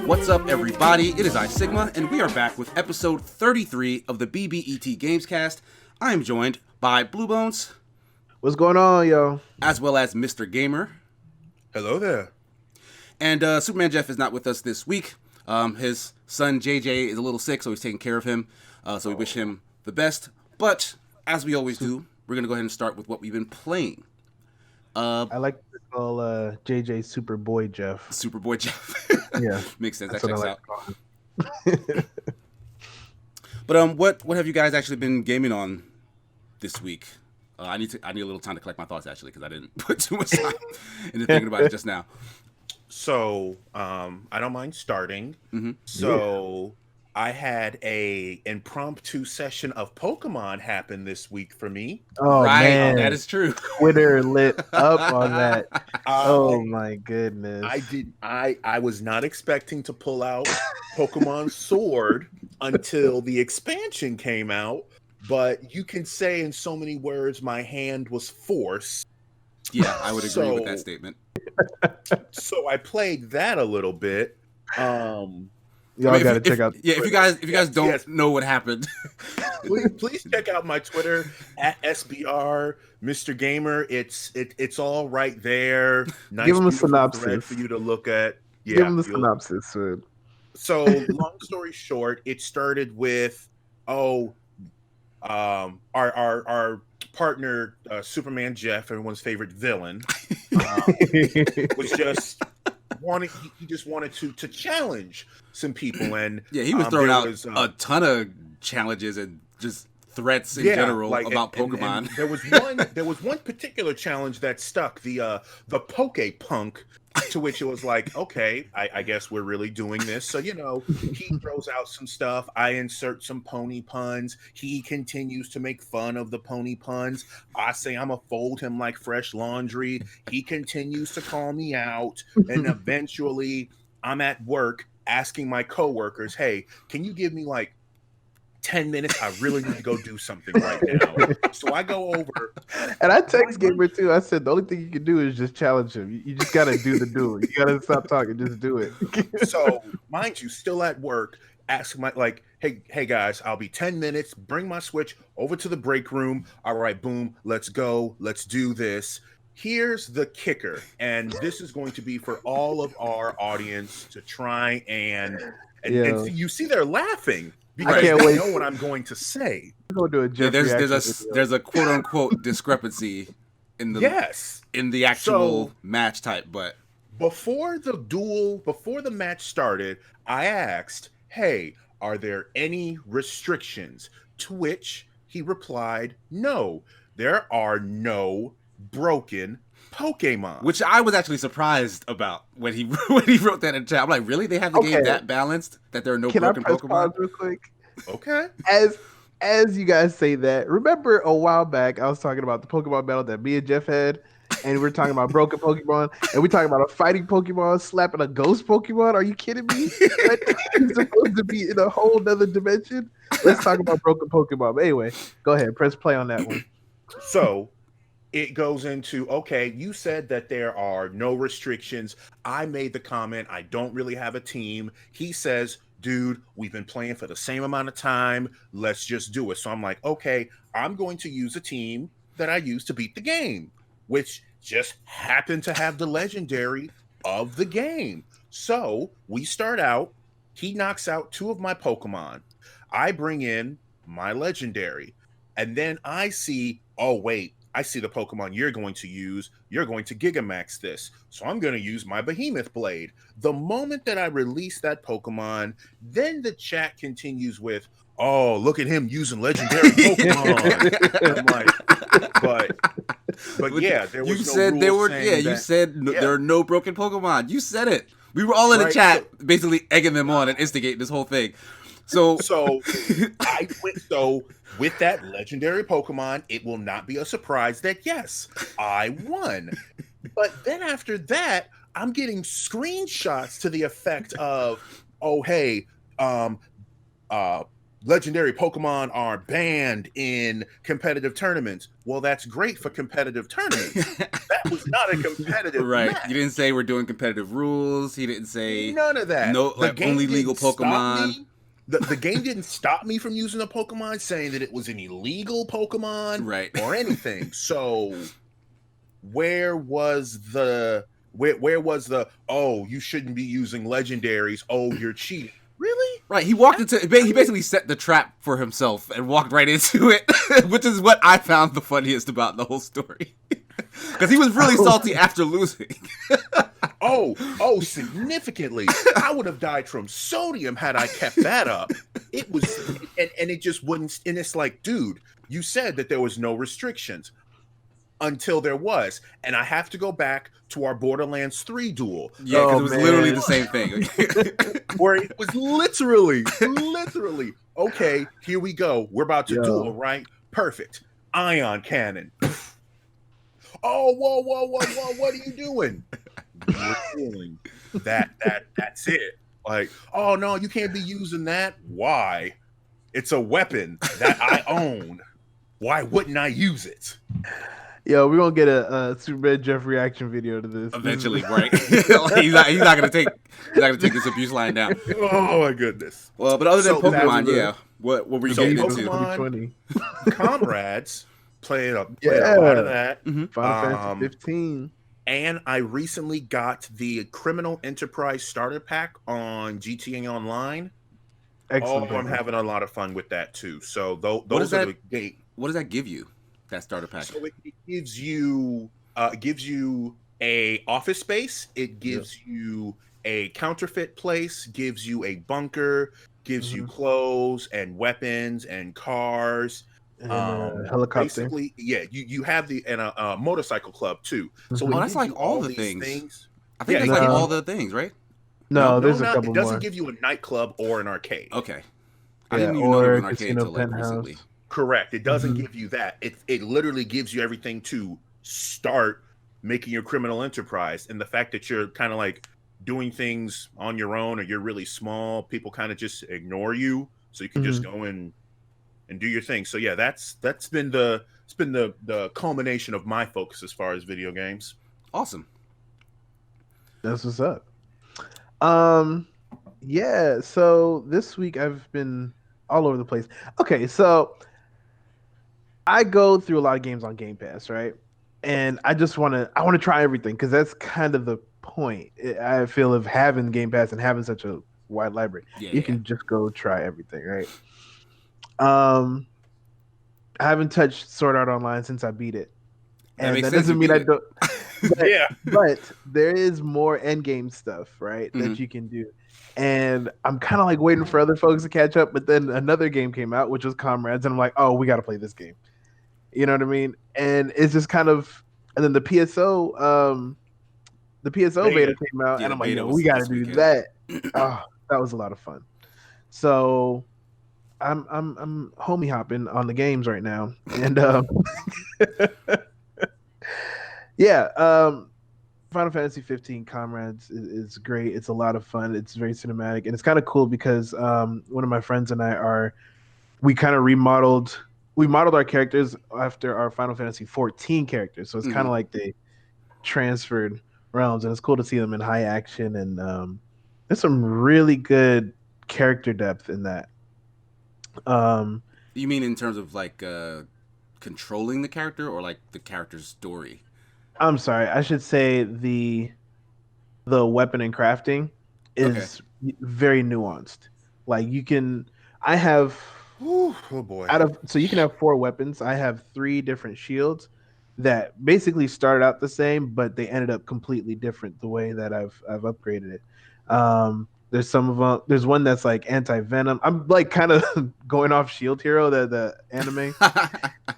What's up, everybody? It is I, Sigma, and we are back with episode 33 of the BBET Gamescast. I am joined by Blue Bones. What's going on, yo? As well as Mr. Gamer. Hello there. And Superman Jeff is not with us this week. His son JJ is a little sick, so he's taking care of him. So we wish him the best. But, as we always do, we're going to go ahead and start with what we've been playing. I like to call JJ Superboy Jeff. Superboy Jeff. Yeah. Makes sense. That's That checks what I like out. But what have you guys actually been gaming on this week? I need a little time to collect my thoughts, actually, because I didn't put too much time into thinking about it just now. So, I don't mind starting. Mm-hmm. So, I had a impromptu session of Pokemon happen this week for me. Oh, right, man. that is true. Twitter lit up on that. Oh my goodness. I was not expecting to pull out Pokemon Sword until the expansion came out, but you can say in so many words my hand was forced. Yeah, I would agree with that statement. So I played that a little bit. Y'all gotta check out. Yeah, if you guys don't know what happened, please check out my Twitter at SBR Mr. Gamer. It's all right there. Nice, give him a synopsis for you to look at. Yeah, give him the synopsis. So long story short, it started with our partner Superman Jeff, everyone's favorite villain, was just he just wanted to challenge some people, and yeah, he was throwing out a ton of challenges and just threats in general about Pokemon. And there was one particular challenge that stuck, the Poke Punk, to which it was like, okay, I guess we're really doing this. So, he throws out some stuff. I insert some pony puns. He continues to make fun of the pony puns. I say I'm going to fold him like fresh laundry. He continues to call me out. And eventually I'm at work asking my coworkers, hey, can you give me like 10 minutes? I really need to go do something right now. So I go over. And I text Gamer too. I said the only thing you can do is just challenge him. You just got to do the duel. You got to stop talking. Just do it. So, mind you, still at work, ask hey guys, I'll be 10 minutes. Bring my Switch over to the break room. All right, boom. Let's go. Let's do this. Here's the kicker. And this is going to be for all of our audience to try and you see they're laughing. Because I can't they wait. know what I'm going to say. There's a quote unquote discrepancy in the actual match type, but before the match started, I asked, "Hey, are there any restrictions?" To which he replied, "No, there are no broken Pokemon." Which I was actually surprised about when he wrote that in chat. I'm like, really? They have the game that balanced that there are no broken Pokemon? Pause real quick? Okay. As you guys say that, remember a while back I was talking about the Pokemon battle that me and Jeff had, and we're talking about broken Pokemon, and we're talking about a fighting Pokemon slapping a ghost Pokemon. Are you kidding me? It's supposed to be in a whole nother dimension. Let's talk about broken Pokemon. But anyway, go ahead, press play on that one. So it goes into, okay, you said that there are no restrictions. I made the comment, I don't really have a team. He says, dude, we've been playing for the same amount of time. Let's just do it. So I'm like, okay, I'm going to use a team that I used to beat the game, which just happened to have the legendary of the game. So we start out, he knocks out 2 of my Pokemon. I bring in my legendary, and then I see, oh, wait, I see the Pokemon you're going to use. You're going to Gigamax this. So I'm going to use my Behemoth Blade. The moment that I release that Pokemon, then the chat continues with, oh, look at him using legendary Pokemon. I'm like, but yeah, there was you said there are no broken Pokemon. You said it. We were all in the chat basically egging them on and instigating this whole thing. So with that legendary Pokemon, it will not be a surprise that yes, I won. But then after that, I'm getting screenshots to the effect of, oh hey, legendary Pokemon are banned in competitive tournaments. Well, that's great for competitive tournaments. That was not a competitive Right. match. You didn't say we're doing competitive rules. He didn't say None of that. no, The like game only legal didn't stop Pokemon. me. The game didn't stop me from using a Pokemon, saying that it was an illegal Pokemon Right. or anything. So where was the oh, you shouldn't be using legendaries, oh, you're cheating. Really? Right. He walked into. He basically set the trap for himself and walked right into it, which is what I found the funniest about the whole story. Because he was really salty after losing. Oh, significantly. I would have died from sodium had I kept that up. It was, and it just wouldn't. And it's like, dude, you said that there was no restrictions until there was, and I have to go back to our Borderlands 3 duel. Yeah, because it was literally man. the same thing. Where it was literally, okay, here we go. We're about to duel, right? Perfect. Ion cannon. Oh, whoa, what are you doing? We're dueling. That's it. Like, oh no, you can't be using that. Why? It's a weapon that I own. Why wouldn't I use it? Yo, we're gonna get a Superman Jeff reaction video to this Eventually, right? he's not gonna take this abuse line down. Oh my goodness. Well, but other than So Pokemon, yeah. What were you So getting Pokemon- into? Comrades played a lot of that. Final Fantasy 15. And I recently got the Criminal Enterprise Starter Pack on GTA Online. Excellent. Oh, I'm having a lot of fun with that too. So those is are that? the What does that give you? That starter pack. So it gives you a office space. It gives you a counterfeit place. Gives you a bunker. Gives you clothes and weapons and cars. And helicopter. Basically, yeah. You have a motorcycle club too. So that's like all the these things. I think that's like all the things, right? No, there's a couple more. It doesn't more. give you a nightclub or an arcade. Okay. I didn't even know there was an arcade until like recently. Correct. It doesn't give you that. It literally gives you everything to start making your criminal enterprise. And the fact that you're kind of like doing things on your own, or you're really small, people kind of just ignore you. So you can just go in and do your thing. So yeah, that's been the culmination of my focus as far as video games. Awesome. That's what's up. Yeah, so this week I've been all over the place. Okay, so I go through a lot of games on Game Pass, right? And I want to try everything because that's kind of the point. I feel of having Game Pass and having such a wide library. You can just go try everything, right? I haven't touched Sword Art Online since I beat it. And that doesn't mean I don't. But there is more endgame stuff, right, that you can do. And I'm kind of like waiting for other folks to catch up. But then another game came out, which was Comrades. And I'm like, oh, we got to play this game. You know what I mean? And it's just kind of, and then the PSO beta came out, and I'm like, we got to do that. Oh, that was a lot of fun. So I'm homie hopping on the games right now, and Final Fantasy 15 Comrades is great. It's a lot of fun. It's very cinematic, and it's kind of cool because one of my friends and we kind of remodeled our characters after our Final Fantasy 14 characters. So it's kind of like they transferred realms, and it's cool to see them in high action, and there's some really good character depth in that. You mean in terms of like controlling the character, or like the character's story? I'm sorry, I should say the weapon and crafting is very nuanced. Like I have oh boy. So you can have 4 weapons. I have 3 different shields that basically started out the same, but they ended up completely different the way that I've upgraded it. There's some of them. There's one that's like anti-venom. I'm like kind of going off Shield Hero, the anime,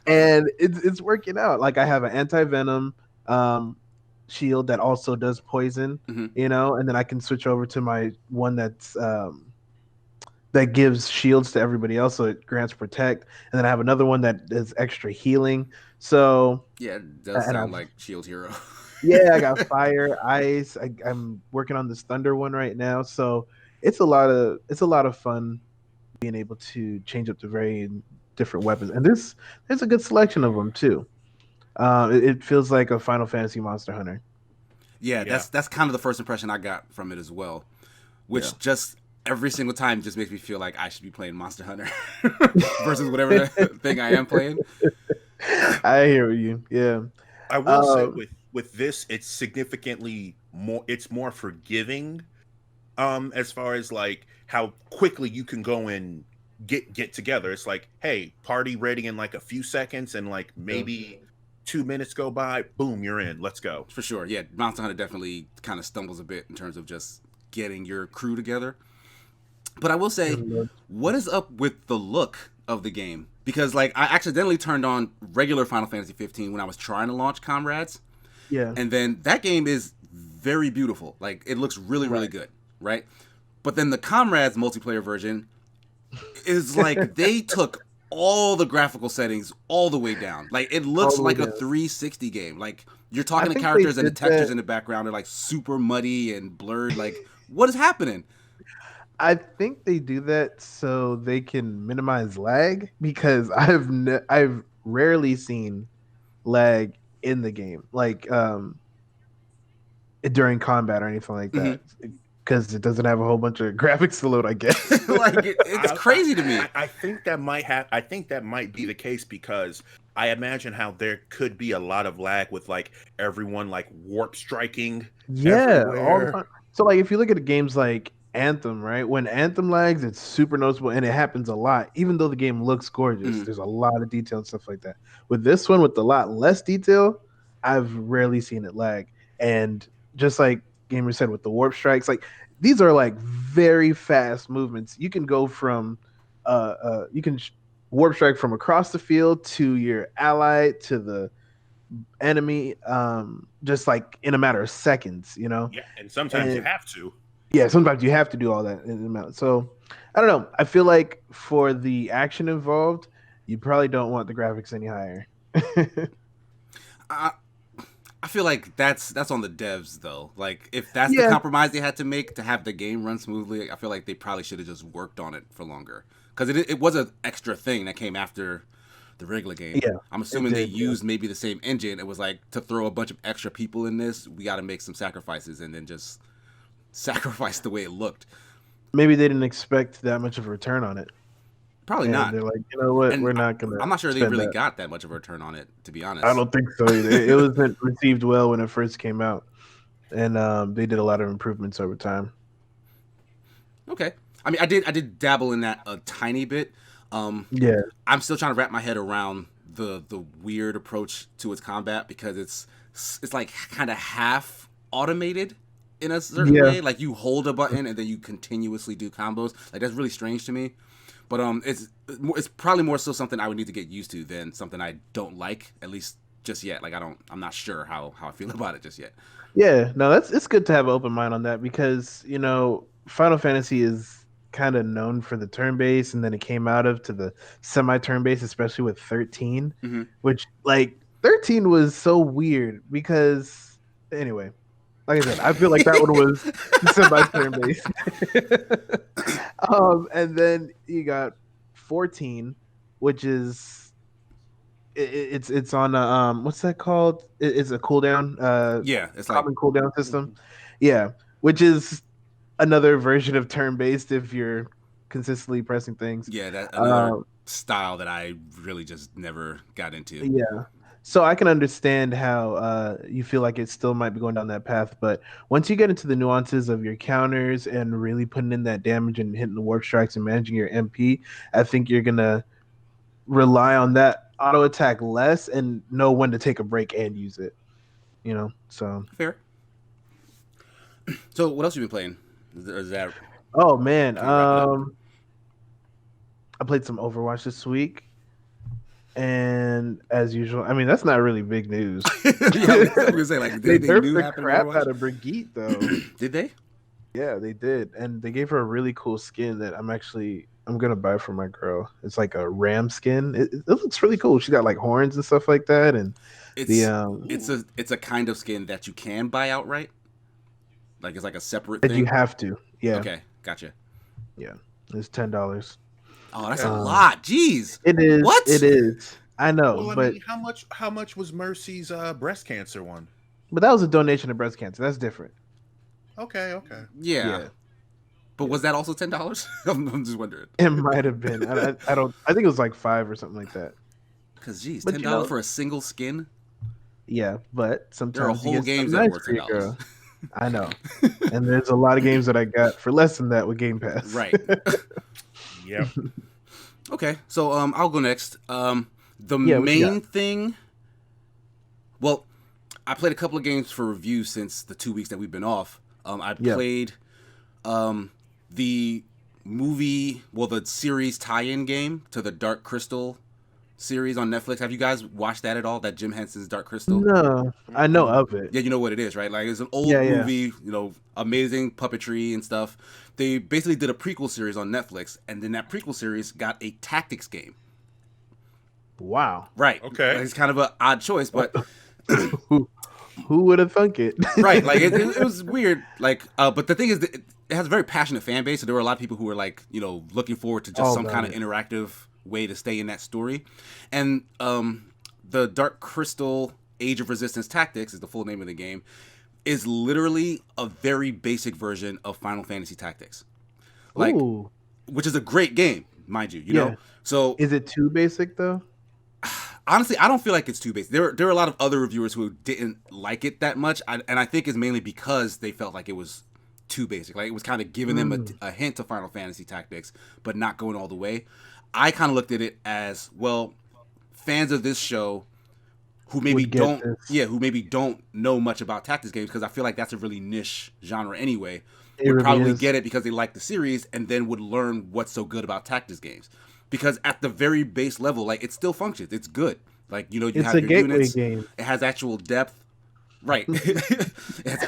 and it's working out. Like I have an anti-venom shield that also does poison, you know, and then I can switch over to my one that's that gives shields to everybody else, so it grants protect. And then I have another one that is extra healing. So yeah, it does sound like Shield Hero. Yeah, I got fire, ice. I'm working on this thunder one right now, so it's a lot of fun being able to change up the very different weapons. And there's a good selection of them too. It feels like a Final Fantasy Monster Hunter. Yeah, Yeah. that's kind of the first impression I got from it as well, which just every single time just makes me feel like I should be playing Monster Hunter versus whatever thing I am playing. I hear you. Yeah. I will say with this, it's significantly more. It's more forgiving, as far as like how quickly you can go and get together. It's like, hey, party ready in like a few seconds, and like maybe 2 minutes go by, boom, you're in. Let's go. For sure, yeah. Monster Hunter definitely kind of stumbles a bit in terms of just getting your crew together. But I will say, what is up with the look of the game? Because like I accidentally turned on regular Final Fantasy 15 when I was trying to launch Comrades. Yeah. And then that game is very beautiful. Like it looks really, really good, right? But then the Comrades multiplayer version is like they took all the graphical settings all the way down. Like it looks like a 360 game. Like you're talking to characters and the textures in the background are like super muddy and blurred. Like what is happening? I think they do that so they can minimize lag because I've rarely seen lag in the game, like during combat or anything like that, because it doesn't have a whole bunch of graphics to load, I guess. Like it's crazy to me. I think that might be the case because I imagine how there could be a lot of lag with like everyone like warp striking. Yeah, all the everywhere. time. So like if you look at games like Anthem, right? When Anthem lags, it's super noticeable and it happens a lot. Even though the game looks gorgeous, there's a lot of detail and stuff like that. With this one, with a lot less detail, I've rarely seen it lag. And just like Gamer said with the warp strikes, like these are like very fast movements. You can go from warp strike from across the field to your ally to the enemy, just like in a matter of seconds, you know? Yeah, and sometimes you have to. Yeah, sometimes you have to do all that in the amount. So I don't know. I feel like for the action involved, you probably don't want the graphics any higher. I feel like that's on the devs though. Like if that's the compromise they had to make to have the game run smoothly, I feel like they probably should have just worked on it for longer because it was an extra thing that came after the regular game. Yeah, I'm assuming they used maybe the same engine. It was like to throw a bunch of extra people in this, we got to make some sacrifices and then just sacrifice the way it looked. Maybe they didn't expect that much of a return on it. Probably not. They're like, you know what, And we're not gonna. I'm not sure they really got that much of a return on it, to be honest. I don't think so either. It wasn't received well when it first came out, and they did a lot of improvements over time. Okay, I mean, I did dabble in that a tiny bit. Yeah, I'm still trying to wrap my head around the weird approach to its combat because it's like kind of half automated in a certain way. Like you hold a button and then you continuously do combos. Like that's really strange to me. But it's probably more so something I would need to get used to than something I don't like, at least just yet. Like I'm not sure how I feel about it just yet. Yeah, no, it's good to have an open mind on that because Final Fantasy is kind of known for the turn base, and then it came out to the semi turn base, especially with 13, which like 13 was so weird because anyway. Like I said, I feel like that one was semi-turn based. And then you got 14, which is it's on what's that called? It's a cooldown. It's common cooldown system. Yeah, which is another version of turn-based if you're consistently pressing things. Yeah, that another style that I really just never got into. Yeah. So I can understand how you feel like it still might be going down that path, but once you get into the nuances of your counters and really putting in that damage and hitting the warp strikes and managing your MP, I think you're gonna rely on that auto attack less and know when to take a break and use it. So fair. So what else have you been playing? Is that? Oh man, I played some Overwatch this week. And as usual, I mean that's not really big news. I was gonna say like they nerfed the crap out of Brigitte though. Did they? Yeah, they did, and they gave her a really cool skin that I'm gonna buy for my girl. It's like a ram skin. It looks really cool. She got like horns and stuff like that, and it's a kind of skin that you can buy outright. Like it's like a separate thing. You have to. Yeah. Okay, gotcha. Yeah, it's $10. Oh, that's a lot. Jeez. It is. What? It is. I know, Well, I but mean, how much was Mercy's breast cancer one? that was a donation to breast cancer. That's different. Okay. Yeah. But was that also $10? I'm just wondering. It might have been. I don't. I think it was like 5 or something like that. Because geez, But, $10 for a single skin. Yeah, but sometimes There are you whole get games something that nice worth for your $10. girl. I know, and there's a lot of games that I got for less than that with Game Pass. Right. Yep. Okay, so I'll go next. The Yeah, what you main thing. Well, I played a couple of games for review since the 2 weeks that we've been off. I played the movie, the series tie-in game to the Dark Crystal series on Netflix. Have you guys watched that at all? That Jim Henson's Dark Crystal? No, I know of it. Yeah, you know what it is, right? Like, it's an old Yeah. movie, amazing puppetry and stuff. They basically did a prequel series on Netflix, and then that prequel series got a tactics game. Wow. Right. Okay. Like, it's kind of an odd choice, but Who would have thunk it? right. Like, it was weird. Like, but the thing is that it has a very passionate fan base, so there were a lot of people who were like, looking forward to just some kind of interactive way to stay in that story. And the Dark Crystal Age of Resistance Tactics is the full name of the game, is literally a very basic version of Final Fantasy Tactics. Like, Ooh. which is a great game, mind you, you know? So is it too basic though? honestly, I don't feel like it's too basic. There are a lot of other reviewers who didn't like it that much, and I think it's mainly because they felt like it was too basic. Like, it was kind of giving them a hint of Final Fantasy Tactics, but not going all the way. I kind of looked at it as, well, fans of this show who maybe don't know much about tactics games, because I feel like that's a really niche genre anyway, would probably get it because they like the series, and then would learn what's so good about tactics games. Because at the very base level, like, it still functions. It's good. Like, you It's have a your gateway units. game. It has actual depth. Right. It has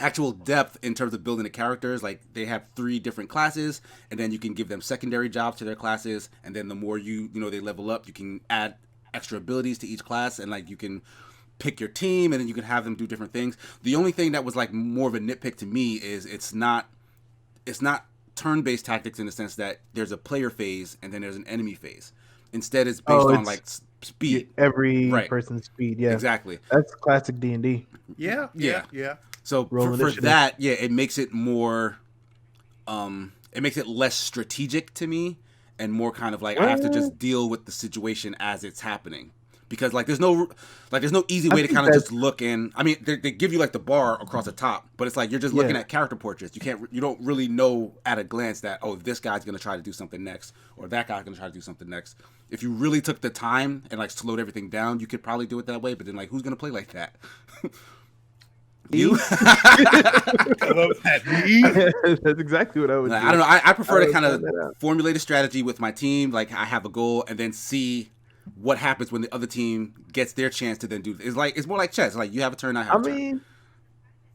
actual depth in terms of building the characters. Like, they have 3 different classes, and then you can give them secondary jobs to their classes, and then the more they level up, you can add extra abilities to each class, and like, you can pick your team, and then you can have them do different things. The only thing that was like more of a nitpick to me is it's not turn-based tactics in the sense that there's a player phase and then there's an enemy phase. Instead, it's based on like speed. Every person's speed. Yeah, exactly. That's classic D&D. Yeah. So for that, it makes it more, it makes it less strategic to me, and more kind of like I have to just deal with the situation as it's happening. Because like there's no easy way to kind of just look in. I mean, they give you like the bar across the top, but it's like you're just looking at character portraits. You don't really know at a glance that, oh, this guy's gonna try to do something next, or that guy's gonna try to do something next. If you really took the time and like slowed everything down, you could probably do it that way. But then, like, who's gonna play like that? You? I love that. That's exactly what I would do. I don't know. I prefer to kind of formulate a strategy with my team. Like, I have a goal, and then see what happens when the other team gets their chance to then do this. It's more like chess. Like, you have a turn, I have a turn. I mean,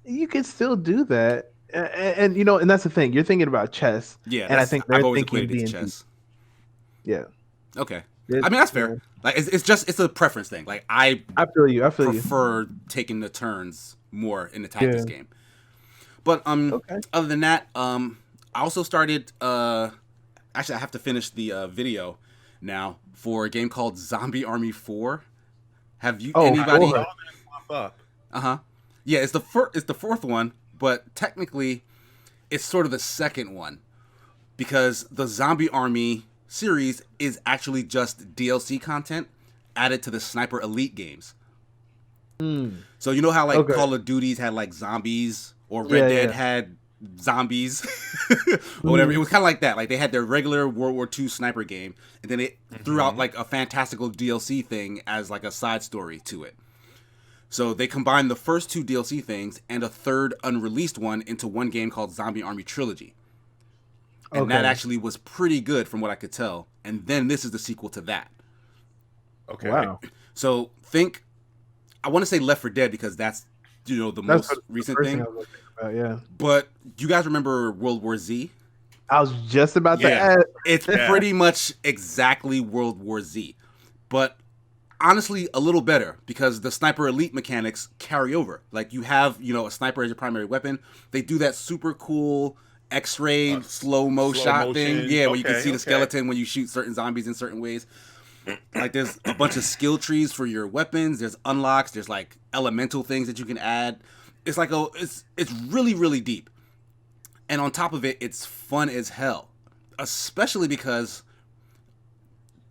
you can still do that, and and that's the thing. You're thinking about chess, and I think they're thinking D&D. Chess. Yeah. Okay. I mean, that's fair. Like, it's a preference thing. Like, I feel you. I prefer taking the turns more in the tactics game. But other than that, I also started. Actually, I have to finish the video now for a game called Zombie Army 4. Have you anybody? Yeah, it's the fourth one, but technically, it's sort of the second one, because the Zombie Army series is actually just DLC content added to the Sniper Elite games. So you know how like Call of Duty's had like zombies, or Red Dead had zombies, or whatever. It was kind of like that. Like, they had their regular World War II sniper game, and then it threw out like a fantastical DLC thing as like a side story to it. So they combined the first 2 DLC things and a third unreleased one into one game called Zombie Army Trilogy. And that actually was pretty good from what I could tell. And then this is the sequel to that. Okay. Wow. So I want to say Left 4 Dead, because that's the most recent thing. But you guys remember World War Z? I was just about to add. It's pretty much exactly World War Z, but honestly a little better, because the Sniper Elite mechanics carry over. Like, you have a sniper as your primary weapon. They do that super cool X-ray slow-mo shot thing. motion. Yeah, where you can see the Okay. skeleton when you shoot certain zombies in certain ways. Like there's a bunch of skill trees for your weapons. There's unlocks. There's like elemental things that you can add. It's like it's really really deep. And on top of it, it's fun as hell. Especially because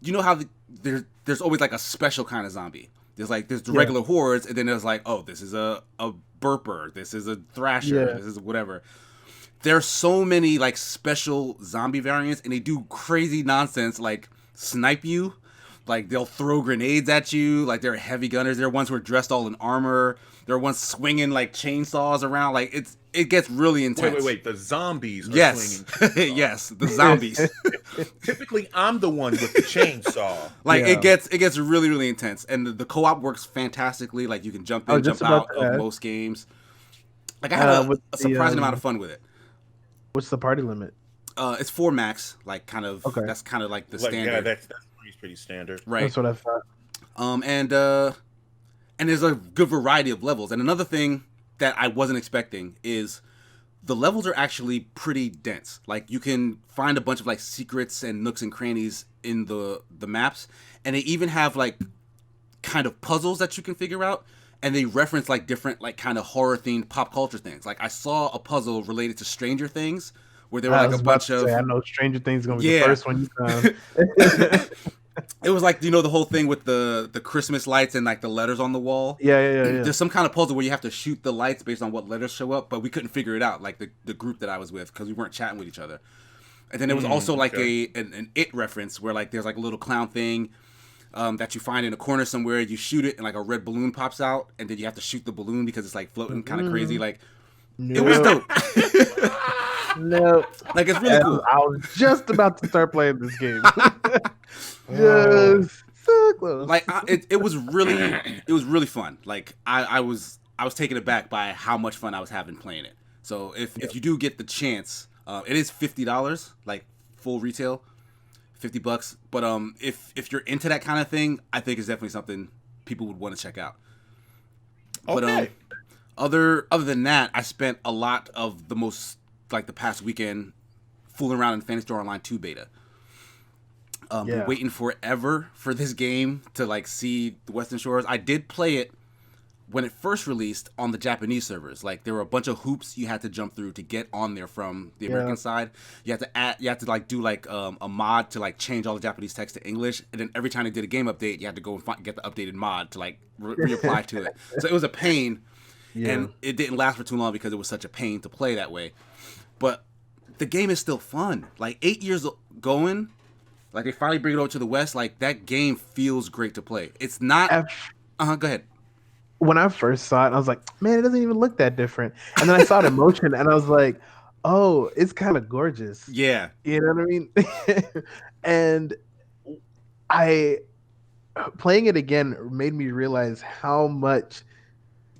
you know how there's always like a special kind of zombie. There's the regular hordes, and then there's like, oh, this is a burper, this is a thrasher, this is whatever. There's so many like special zombie variants, and they do crazy nonsense like snipe you. Like they'll throw grenades at you. Like they're heavy gunners. There are ones who are dressed all in armor. There are ones swinging like chainsaws around. Like it gets really intense. Wait. The zombies are yes. swinging. Yes, the zombies. Typically, I'm the one with the chainsaw. Like it gets really really intense, and the co-op works fantastically. Like you can jump in, jump out of most games. Like I had a surprising amount of fun with it. What's the party limit? It's 4 max. Like kind of. Okay. That's kind of like the standard. Yeah, that's pretty standard. Right. That's what I thought. And there's a good variety of levels. And another thing that I wasn't expecting is the levels are actually pretty dense. Like you can find a bunch of like secrets and nooks and crannies in the maps, and they even have like kind of puzzles that you can figure out, and they reference like different like kind of horror themed pop culture things. Like I saw a puzzle related to Stranger Things where there were like a bunch of I know Stranger Things is gonna be the first one you found. It was like, the whole thing with the Christmas lights and like the letters on the wall. Yeah. There's some kind of puzzle where you have to shoot the lights based on what letters show up, but we couldn't figure it out, like the group that I was with, because we weren't chatting with each other. And then there was also like an It reference where like there's like a little clown thing that you find in a corner somewhere. You shoot it and like a red balloon pops out, and then you have to shoot the balloon because it's like floating kind of crazy. Like it was dope. No, like it's really cool. I was just about to start playing this game. Just so close. Like it was really fun. Like I was taken aback by how much fun I was having playing it. So if you do get the chance, it is $50, like full retail, $50. But if you're into that kind of thing, I think it's definitely something people would want to check out. Okay. But other than that, I spent a lot of the past weekend fooling around in Fantasy Star Online 2 beta. Been waiting forever for this game to like see the Western Shores. I did play it when it first released on the Japanese servers. Like there were a bunch of hoops you had to jump through to get on there from the American side. You had to like do like a mod to like change all the Japanese text to English, and then every time they did a game update, you had to go and get the updated mod to like reapply to it. So it was a pain, and it didn't last for too long because it was such a pain to play that way. But the game is still fun. Like 8 years going. Like they finally bring it over to the West. Like that game feels great to play. It's not. Go ahead. When I first saw it, I was like, man, it doesn't even look that different. And then I saw it in motion, and I was like, oh, it's kind of gorgeous. Yeah. You know what I mean? And playing it again made me realize how much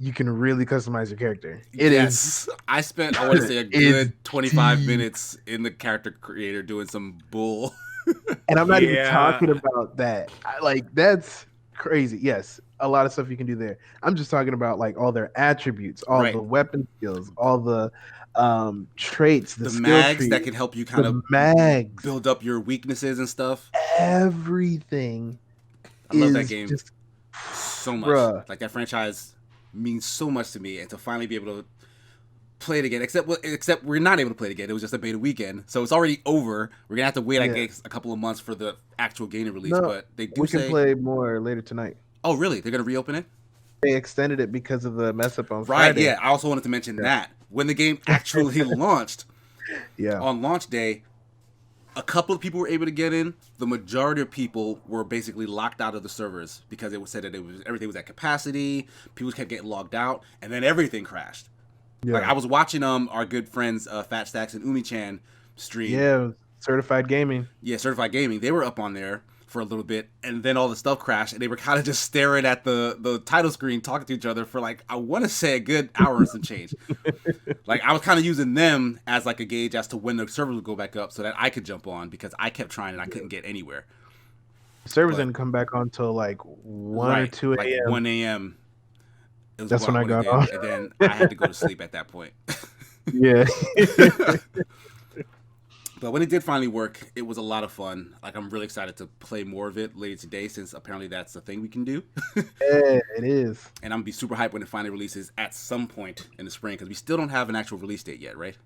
you can really customize your character. I spent, I want to say, a good 25 minutes in the character creator doing some bull. And I'm not even talking about that. That's crazy. Yes, a lot of stuff you can do there. I'm just talking about like all their attributes, all the weapon skills, all the traits, the mags trees, that can help you kind of build up your weaknesses and stuff. Everything. I love that game so much. Like that franchise means so much to me, and to finally be able to play it again, except we're not able to play it again. It was just a beta weekend, so it's already over. We're gonna have to wait, I guess, a couple of months for the actual game release. No, but they do we can play more later tonight. Oh, really? They're gonna reopen it? They extended it because of the mess up on Right. Friday. Yeah. I also wanted to mention that when the game actually launched, on launch day, a couple of people were able to get in. The majority of people were basically locked out of the servers because it was said that everything was at capacity. People kept getting logged out, and then everything crashed. Yeah. Like I was watching our good friends Fat Stacks and Umi-chan stream. Yeah, Certified Gaming. Yeah, Certified Gaming. They were up on there for a little bit, and then all the stuff crashed, and they were kind of just staring at the title screen, talking to each other for like, I want to say a good hour and some change. Like I was kind of using them as like a gauge as to when the servers would go back up so that I could jump on, because I kept trying and I couldn't get anywhere. Servers didn't come back on till like 1 or 2 a.m. Like 1 a.m. That's when I got off. And then I had to go to sleep at that point. Yeah. But when it did finally work, it was a lot of fun. Like, I'm really excited to play more of it later today, since apparently that's the thing we can do. Yeah, it is. And I'm gonna be super hyped when it finally releases at some point in the spring, because we still don't have an actual release date yet, right?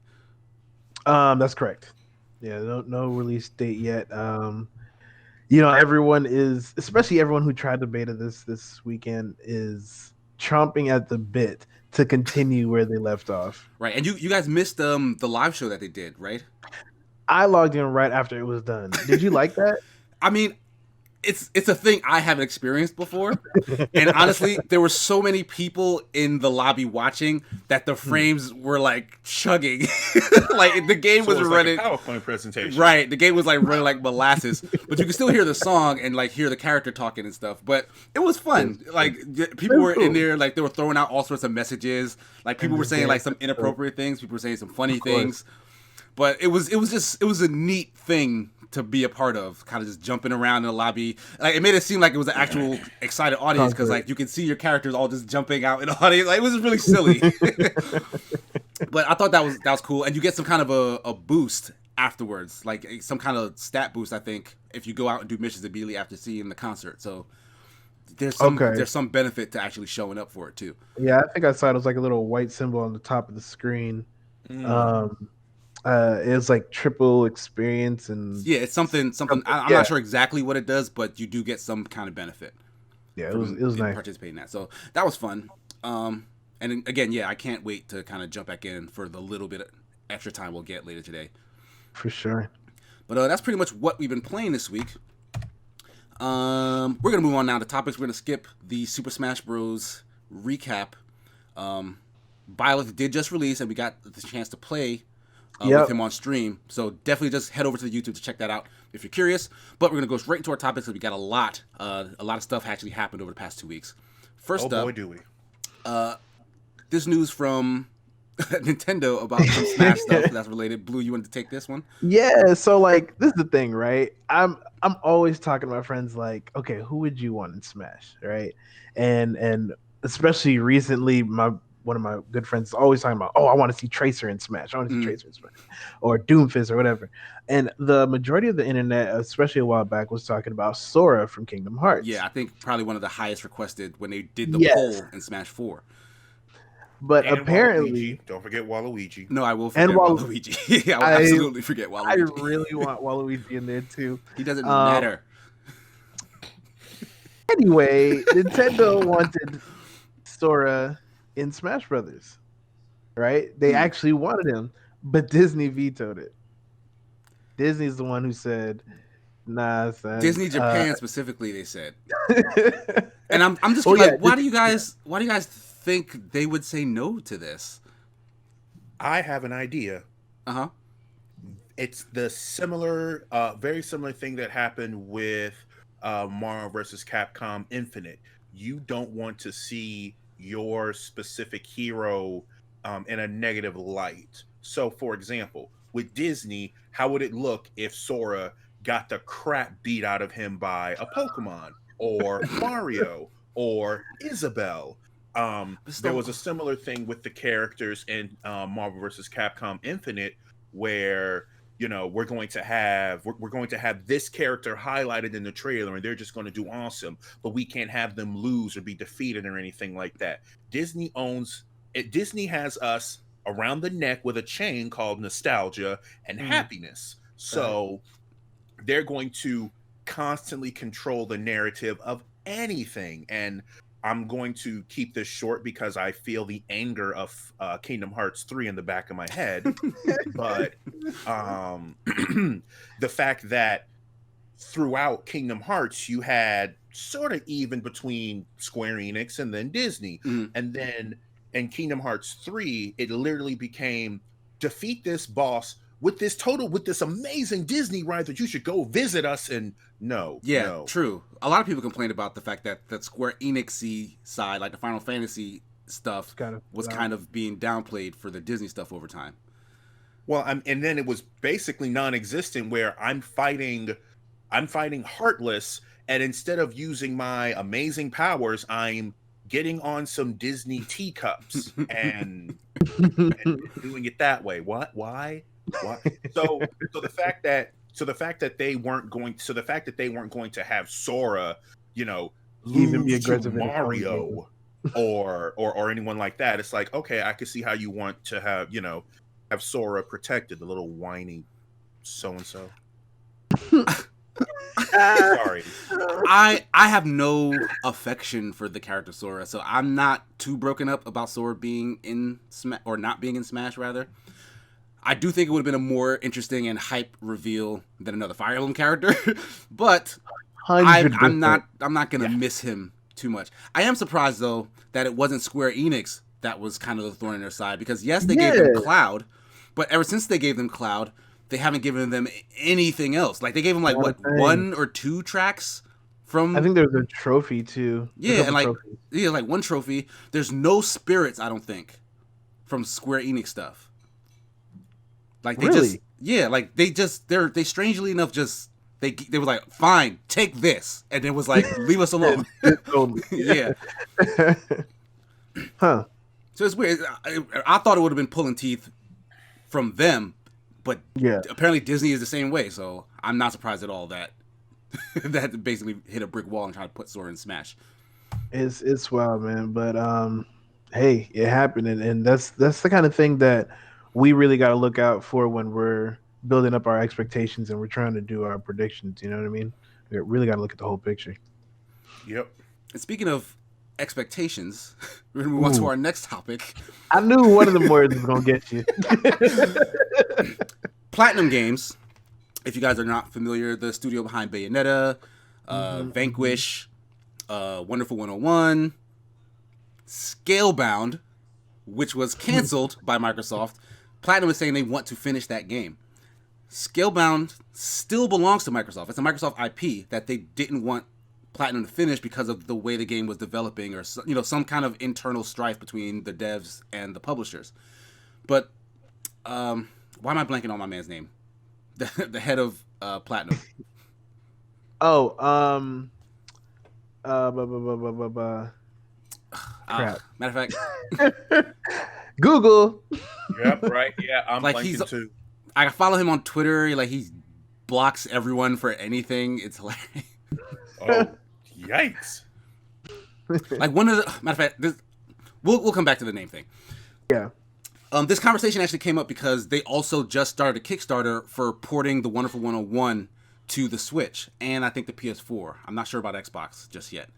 That's correct. Yeah, no release date yet. Everyone is, especially everyone who tried to beta this weekend, is chomping at the bit to continue where they left off. Right. And you guys missed the live show that they did, right? I logged in right after it was done. Did you like that? I mean, it's a thing I haven't experienced before. And honestly, there were so many people in the lobby watching that the frames were like chugging. Like the game was running like a PowerPoint presentation. Right. The game was like running like molasses. But you could still hear the song and like hear the character talking and stuff. But it was fun. Like people were in there, like they were throwing out all sorts of messages. Like people were saying like some inappropriate things. People were saying some funny things. But it was a neat thing to be a part of, kind of just jumping around in the lobby. Like it made it seem like it was an actual excited audience, because like you could see your characters all just jumping out in the audience. Like it was just really silly. But I thought that was cool, and you get some kind of a boost afterwards, like some kind of stat boost. I think if you go out and do missions immediately after seeing the concert, so there's some benefit to actually showing up for it too. Yeah, I think I saw it was like a little white symbol on the top of the screen. It was like triple experience, and yeah, it's something. I'm not sure exactly what it does, but you do get some kind of benefit. Yeah, it was nice participating in that. So that was fun. And again, yeah, I can't wait to kind of jump back in for the little bit of extra time we'll get later today. For sure. But that's pretty much what we've been playing this week. We're gonna move on now to topics. We're gonna skip the Super Smash Bros. Recap. Byleth did just release, and we got the chance to play with him on stream. So definitely just head over to the YouTube to check that out if you're curious. But we're gonna go straight into our topics, because we got a lot of stuff actually happened over the past 2 weeks. First up, boy, do we. This news from Nintendo about some Smash stuff that's related. Blue, you wanted to take this one? Yeah, so like this is the thing, right? I'm always talking to my friends like, okay, who would you want in Smash, right? And especially recently, one of my good friends is always talking about, oh, I want to see Tracer in Smash. I want to see Tracer in Smash, or Doomfist or whatever. And the majority of the internet, especially a while back, was talking about Sora from Kingdom Hearts. Yeah, I think probably one of the highest requested when they did the poll in Smash 4. But and apparently, Waluigi. Don't forget Waluigi. No, I will forget Waluigi. Yeah, I will absolutely forget Waluigi. I really want Waluigi in there too. He doesn't matter. Anyway, Nintendo wanted Sora in Smash Brothers, right? They actually wanted him, but Disney vetoed it. Disney's the one who said, "Nah, son." Disney Japan specifically, they said. And I'm just like, why do you guys think they would say no to this? I have an idea. It's the very similar thing that happened with Marvel vs. Capcom Infinite. You don't want to see your specific hero in a negative light. So, for example, with Disney, how would it look if Sora got the crap beat out of him by a Pokemon or Mario or Isabelle? There was a similar thing with the characters in Marvel vs. Capcom Infinite, where we're going to have this character highlighted in the trailer, and they're just going to do awesome, but we can't have them lose or be defeated or anything like that. Disney owns it. Disney has us around the neck with a chain called nostalgia and happiness. So they're going to constantly control the narrative of anything. And I'm going to keep this short because I feel the anger of Kingdom Hearts 3 in the back of my head. But the fact that throughout Kingdom Hearts, you had sort of even between Square Enix and then Disney. And then in Kingdom Hearts 3, it literally became defeat this boss with this amazing Disney ride that you should go visit us. And no. True. A lot of people complained about the fact that Square Enix-y side, like the Final Fantasy stuff, was kind of being downplayed for the Disney stuff over time. Well, and then it was basically non-existent, where I'm fighting Heartless, and instead of using my amazing powers, I'm getting on some Disney teacups and doing it that way. What? Why? What? So the fact that they weren't going to have Sora, Even be lose to aggressive in his own game. Mario or anyone like that. It's like, okay, I can see how you want to have Sora protected, the little whiny so and so. Sorry. I have no affection for the character Sora, so I'm not too broken up about Sora being in Smash or not being in Smash rather. I do think it would have been a more interesting and hype reveal than another Fire Emblem character, but I'm 100%. not gonna miss him too much. I am surprised though that it wasn't Square Enix that was kind of the thorn in their side, because yes, they gave them Cloud, but ever since they gave them Cloud, they haven't given them anything else. Like they gave them like what, 1 or 2 tracks from. I think there's a trophy too. Yeah, and like like 1 trophy. There's no spirits, I don't think, from Square Enix stuff. Like they they strangely enough just they were like, fine, take this, and it was like, leave us alone. Yeah. Huh. So it's weird. I thought it would have been pulling teeth from them, but apparently Disney is the same way. So I'm not surprised at all that that basically hit a brick wall and tried to put Sora in Smash. It's wild, man. But hey, it happened, and that's the kind of thing that we really got to look out for when we're building up our expectations and we're trying to do our predictions. You know what I mean? We really got to look at the whole picture. Yep. And speaking of expectations, we're gonna move on to our next topic. I knew one of them words was gonna get you. Platinum Games. If you guys are not familiar, the studio behind Bayonetta, Vanquish, Wonderful 101, Scalebound, which was canceled by Microsoft. Platinum is saying they want to finish that game. Scalebound still belongs to Microsoft. It's a Microsoft IP that they didn't want Platinum to finish because of the way the game was developing, or some kind of internal strife between the devs and the publishers. But why am I blanking on my man's name? The head of Platinum. Crap. Matter of fact, Google. Yep, right. Yeah, I'm like blanking too. I follow him on Twitter. Like he blocks everyone for anything. It's hilarious. Oh, yikes! Like one of the matter of fact, we'll come back to the name thing. Yeah. This conversation actually came up because they also just started a Kickstarter for porting the Wonderful 101 to the Switch and I think the PS4. I'm not sure about Xbox just yet,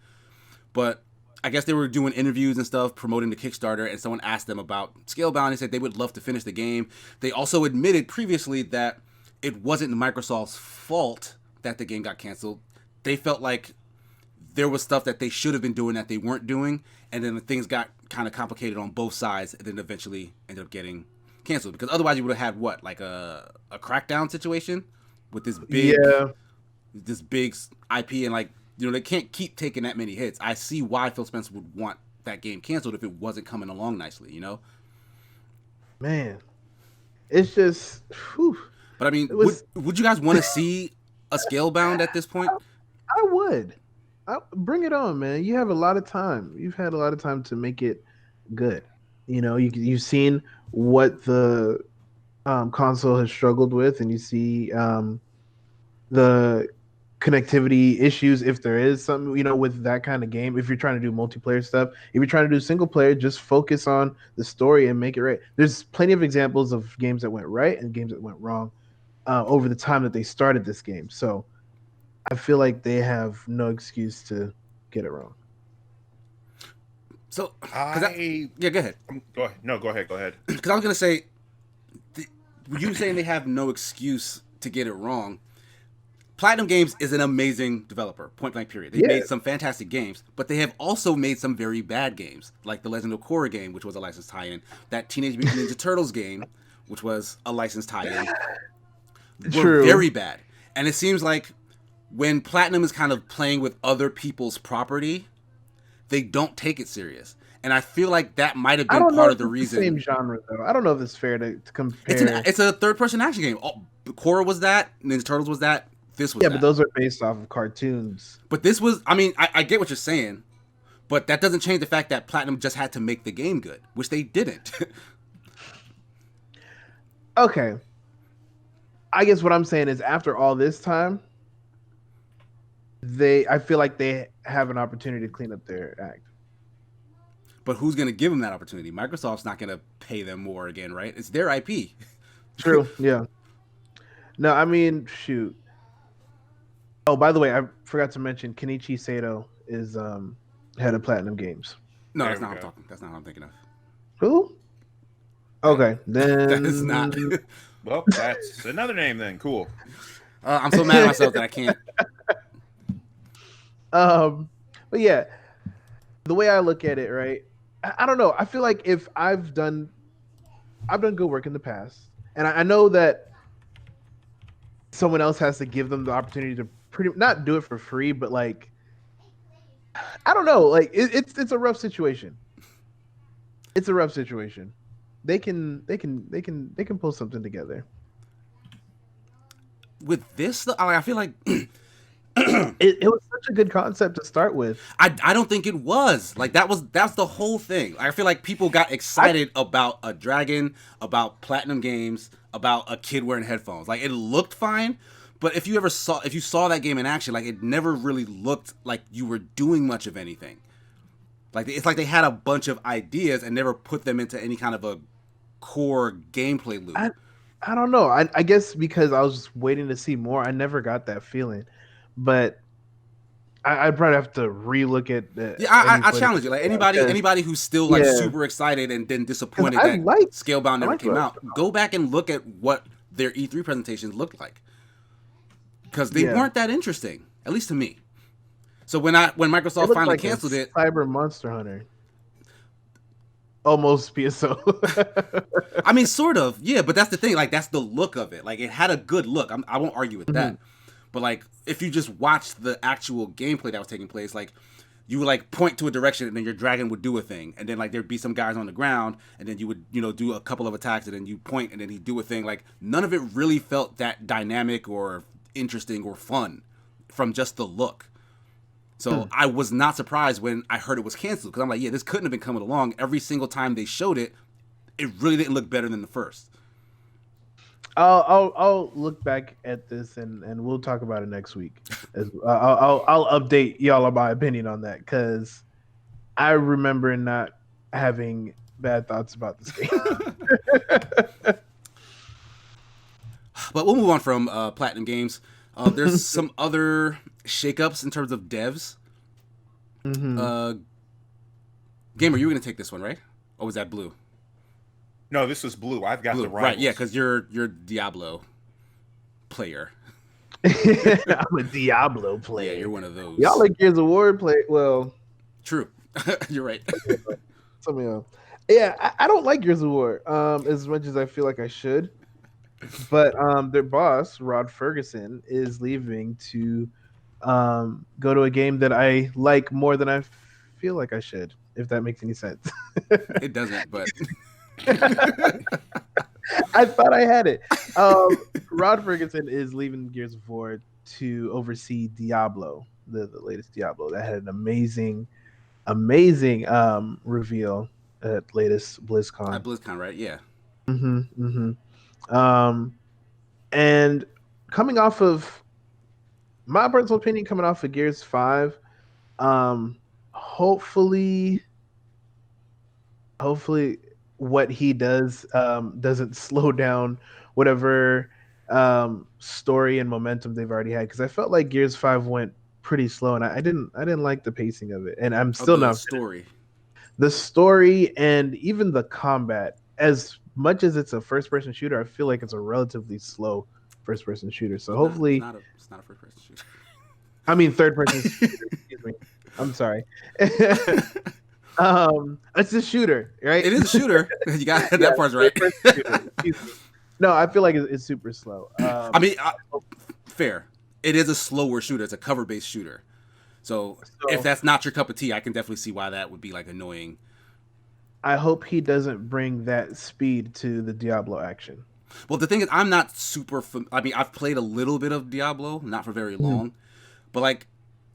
but I guess they were doing interviews and stuff promoting the Kickstarter, and someone asked them about Scalebound. They said they would love to finish the game. They also admitted previously that it wasn't Microsoft's fault that the game got canceled. They felt like there was stuff that they should have been doing that they weren't doing, and then things got kind of complicated on both sides, and then eventually ended up getting canceled. Because otherwise you would have had what, like a Crackdown situation with this big IP, and like, they can't keep taking that many hits. I see why Phil Spencer would want that game canceled if it wasn't coming along nicely, Man, it's just. Whew. But I mean, would you guys want to see a Scalebound at this point? I would. Bring it on, man. You have a lot of time. You've had a lot of time to make it good. You've seen what the console has struggled with, and you see the connectivity issues, if there is something, with that kind of game. If you're trying to do multiplayer stuff, if you're trying to do single player, just focus on the story and make it right. There's plenty of examples of games that went right and games that went wrong over the time that they started this game. So I feel like they have no excuse to get it wrong. So, go ahead. Go ahead. No, go ahead. Because I was gonna say, you saying they have no excuse to get it wrong. Platinum Games is an amazing developer, point blank period. They made some fantastic games, but they have also made some very bad games, like the Legend of Korra game, which was a licensed tie-in, that Teenage Mutant Ninja Turtles game, which was a licensed tie-in, were very bad. And it seems like when Platinum is kind of playing with other people's property, they don't take it serious. And I feel like that might have been part of the reason. Same genre, though. I don't know if it's fair to compare. It's a third-person action game. Korra was that. Ninja Turtles was that. This was but those are based off of cartoons. But this was, I get what you're saying, but that doesn't change the fact that Platinum just had to make the game good, which they didn't. Okay. I guess what I'm saying is after all this time, I feel like they have an opportunity to clean up their act. But who's going to give them that opportunity? Microsoft's not going to pay them more again, right? It's their IP. True. Yeah. No, I mean, shoot. Oh, by the way, I forgot to mention Kenichi Sato is head of Platinum Games. No, There that's we not what I'm go. talking. That's not what I'm thinking of. Who? Okay, then That is not. Well, that's another name then. Cool. I'm so mad at myself that I can't. But yeah, the way I look at it, right? I don't know. I feel like if I've done good work in the past, and I know that someone else has to give them the opportunity to pretty not do it for free, but like I don't know, like it's a rough situation. It's a rough situation. They can pull something together. With this, I feel like It was such a good concept to start with. I don't think it was like that's the whole thing. I feel like people got excited about a dragon, about Platinum Games, about a kid wearing headphones. Like it looked fine, but if you saw that game in action, like it never really looked like you were doing much of anything. Like it's like they had a bunch of ideas and never put them into any kind of a core gameplay loop. I don't know. I guess because I was just waiting to see more. I never got that feeling, but I'd probably have to relook at the. Yeah, I challenge you. Like anybody who's still like super excited and then disappointed that Scalebound never came out, go back and look at what their E3 presentations looked like, because they weren't that interesting, at least to me. So when Microsoft finally canceled it, Cyber Monster Hunter. Almost PSO. I mean, sort of, yeah, but that's the thing. Like, that's the look of it. Like, it had a good look. I won't argue with that. But like, if you just watched the actual gameplay that was taking place, like, you would like point to a direction, and then your dragon would do a thing, and then like there'd be some guys on the ground, and then you would do a couple of attacks, and then you point, and then he'd do a thing. Like, none of it really felt that dynamic or interesting or fun from just the look. So I was not surprised when I heard it was canceled, because I'm like, yeah, this couldn't have been coming along. Every single time they showed it, it really didn't look better than the first. I'll look back at this and we'll talk about it next week. I'll update y'all on my opinion on that, because I remember not having bad thoughts about this game. But we'll move on from Platinum Games. There's some other shakeups in terms of devs. Gamer, you were gonna take this one, right? Or was that Blue? No, this is Blue. I've got the rivals. Right, yeah, because you're Diablo player. I'm a Diablo player. Yeah, you're one of those. Y'all like Gears of War play? Well, true. You're right. Yeah, I don't like Gears of War as much as I feel like I should. But their boss, Rod Ferguson, is leaving to go to a game that I like more than I feel like I should, if that makes any sense. It doesn't, but I thought I had it. Rod Ferguson is leaving Gears of War to oversee Diablo, the latest Diablo. That had an amazing reveal at latest BlizzCon. At BlizzCon, right? Yeah. And coming off of my personal opinion, coming off of Gears 5, hopefully what he does doesn't slow down whatever story and momentum they've already had, because I felt like Gears 5 went pretty slow, and I didn't like the pacing of it, and I'm still not the story and even the combat. As much as it's a first-person shooter, I feel like it's a relatively slow first-person shooter. So hopefully, it's not a first-person shooter. I mean, third-person shooter. Excuse me. I'm sorry. It's a shooter, right? It is a shooter. You got that part's right. No, I feel like it's super slow. I mean, fair. It is a slower shooter. It's a cover-based shooter. So if that's not your cup of tea, I can definitely see why that would be like annoying. I hope he doesn't bring that speed to the Diablo action. Well, the thing is, I'm not super. I mean, I've played a little bit of Diablo, not for very long, but like,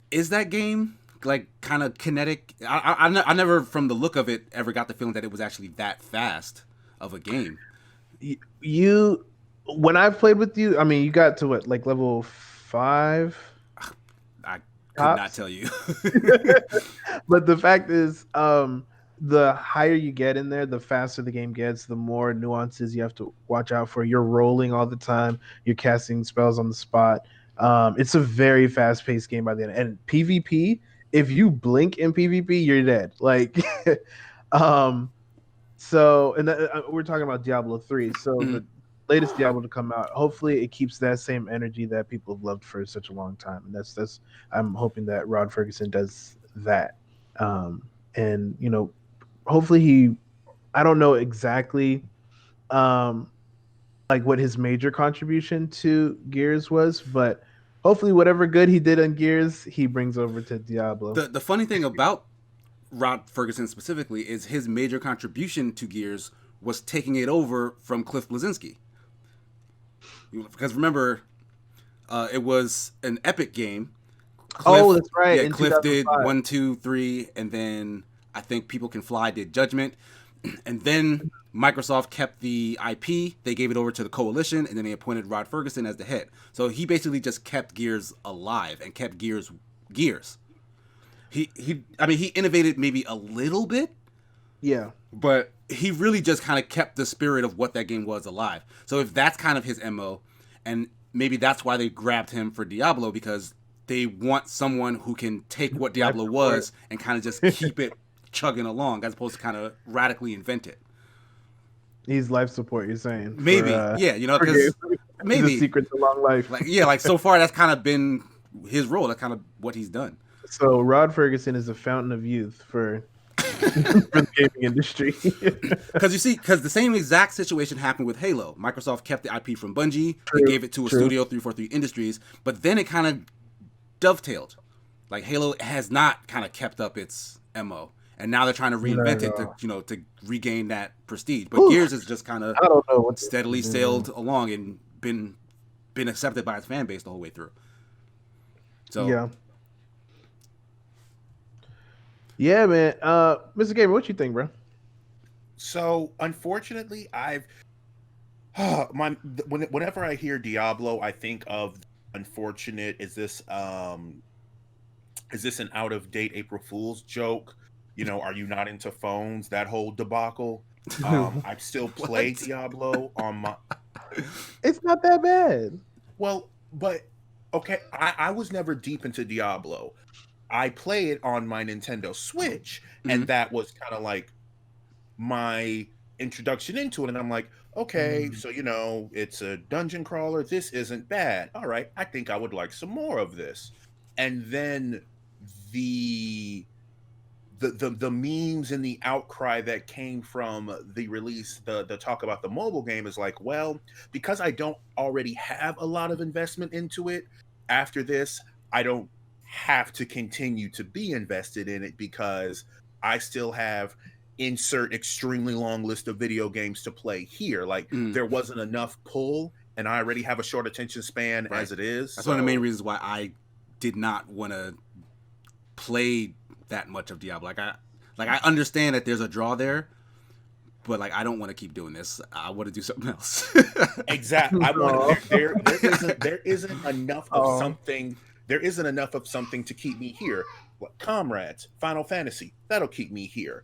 is that game like kind of kinetic? I never, from the look of it, ever got the feeling that it was actually that fast of a game. when I played with you, I mean, you got to what, like level 5 I could not tops? tell you. But the fact is, the higher you get in there, the faster the game gets, the more nuances you have to watch out for. You're rolling all the time, you're casting spells on the spot. It's a very fast paced game by the end. And PvP, if you blink in PvP, you're dead. Like, um, so, and we're talking about Diablo 3. So the latest Diablo to come out, hopefully it keeps that same energy that people have loved for such a long time. And that's I'm hoping that Rod Ferguson does that. And hopefully I don't know exactly um like what his major contribution to Gears was, but hopefully whatever good he did on Gears, he brings over to Diablo. The funny thing about Rod Ferguson specifically is his major contribution to Gears was taking it over from Cliff Bleszinski. Because remember, it was an Epic game. Cliff, that's right. Yeah, in Cliff did 2005. 1, 2, 3, and then I think People Can Fly did Judgment, and then Microsoft kept the IP. They gave it over to the Coalition, and then they appointed Rod Ferguson as the head. So he basically just kept Gears alive and kept Gears. He innovated maybe a little bit, Yeah. but he really just kind of kept the spirit of what that game was alive. So if that's kind of his MO, and maybe that's why they grabbed him for Diablo, because they want someone who can take what Diablo was and kind of just keep it chugging along, as opposed to kind of radically invent it. He's life support, you're saying? Maybe, because maybe the secret to long life. Like so far that's kind of been his role. That's kind of what he's done. So Rod Ferguson is a fountain of youth for the gaming industry. Because the same exact situation happened with Halo. Microsoft kept the IP from Bungie. They gave it to a studio, 343 Industries, but then it kind of dovetailed. Like Halo has not kind of kept up its MO, and now they're trying to reinvent it to regain that prestige. But Gears is just kind of steadily sailed along and been accepted by its fan base the whole way through. So yeah, man. Mr. Gamer, what you think, bro? So unfortunately, whenever I hear Diablo, I think of unfortunate. Is this an out of date April Fool's joke? Are you not into phones? That whole debacle. I still play Diablo on my. It's not that bad. Well, but okay, I was never deep into Diablo. I play it on my Nintendo Switch, and that was kind of like my introduction into it. And I'm like, okay, so it's a dungeon crawler. This isn't bad. All right, I think I would like some more of this. And then the memes and the outcry that came from the release, the talk about the mobile game is like, well, because I don't already have a lot of investment into it, after this, I don't have to continue to be invested in it because I still have insert extremely long list of video games to play here. Like there wasn't enough pull, and I already have a short attention span as it is. That's one of the main reasons why I did not want to play that much of Diablo. Like I understand that there's a draw there, but like I don't want to keep doing this. I want to do something else. Exactly. I want there isn't enough of something. There isn't enough of something to keep me here. Comrades, Final Fantasy, that'll keep me here.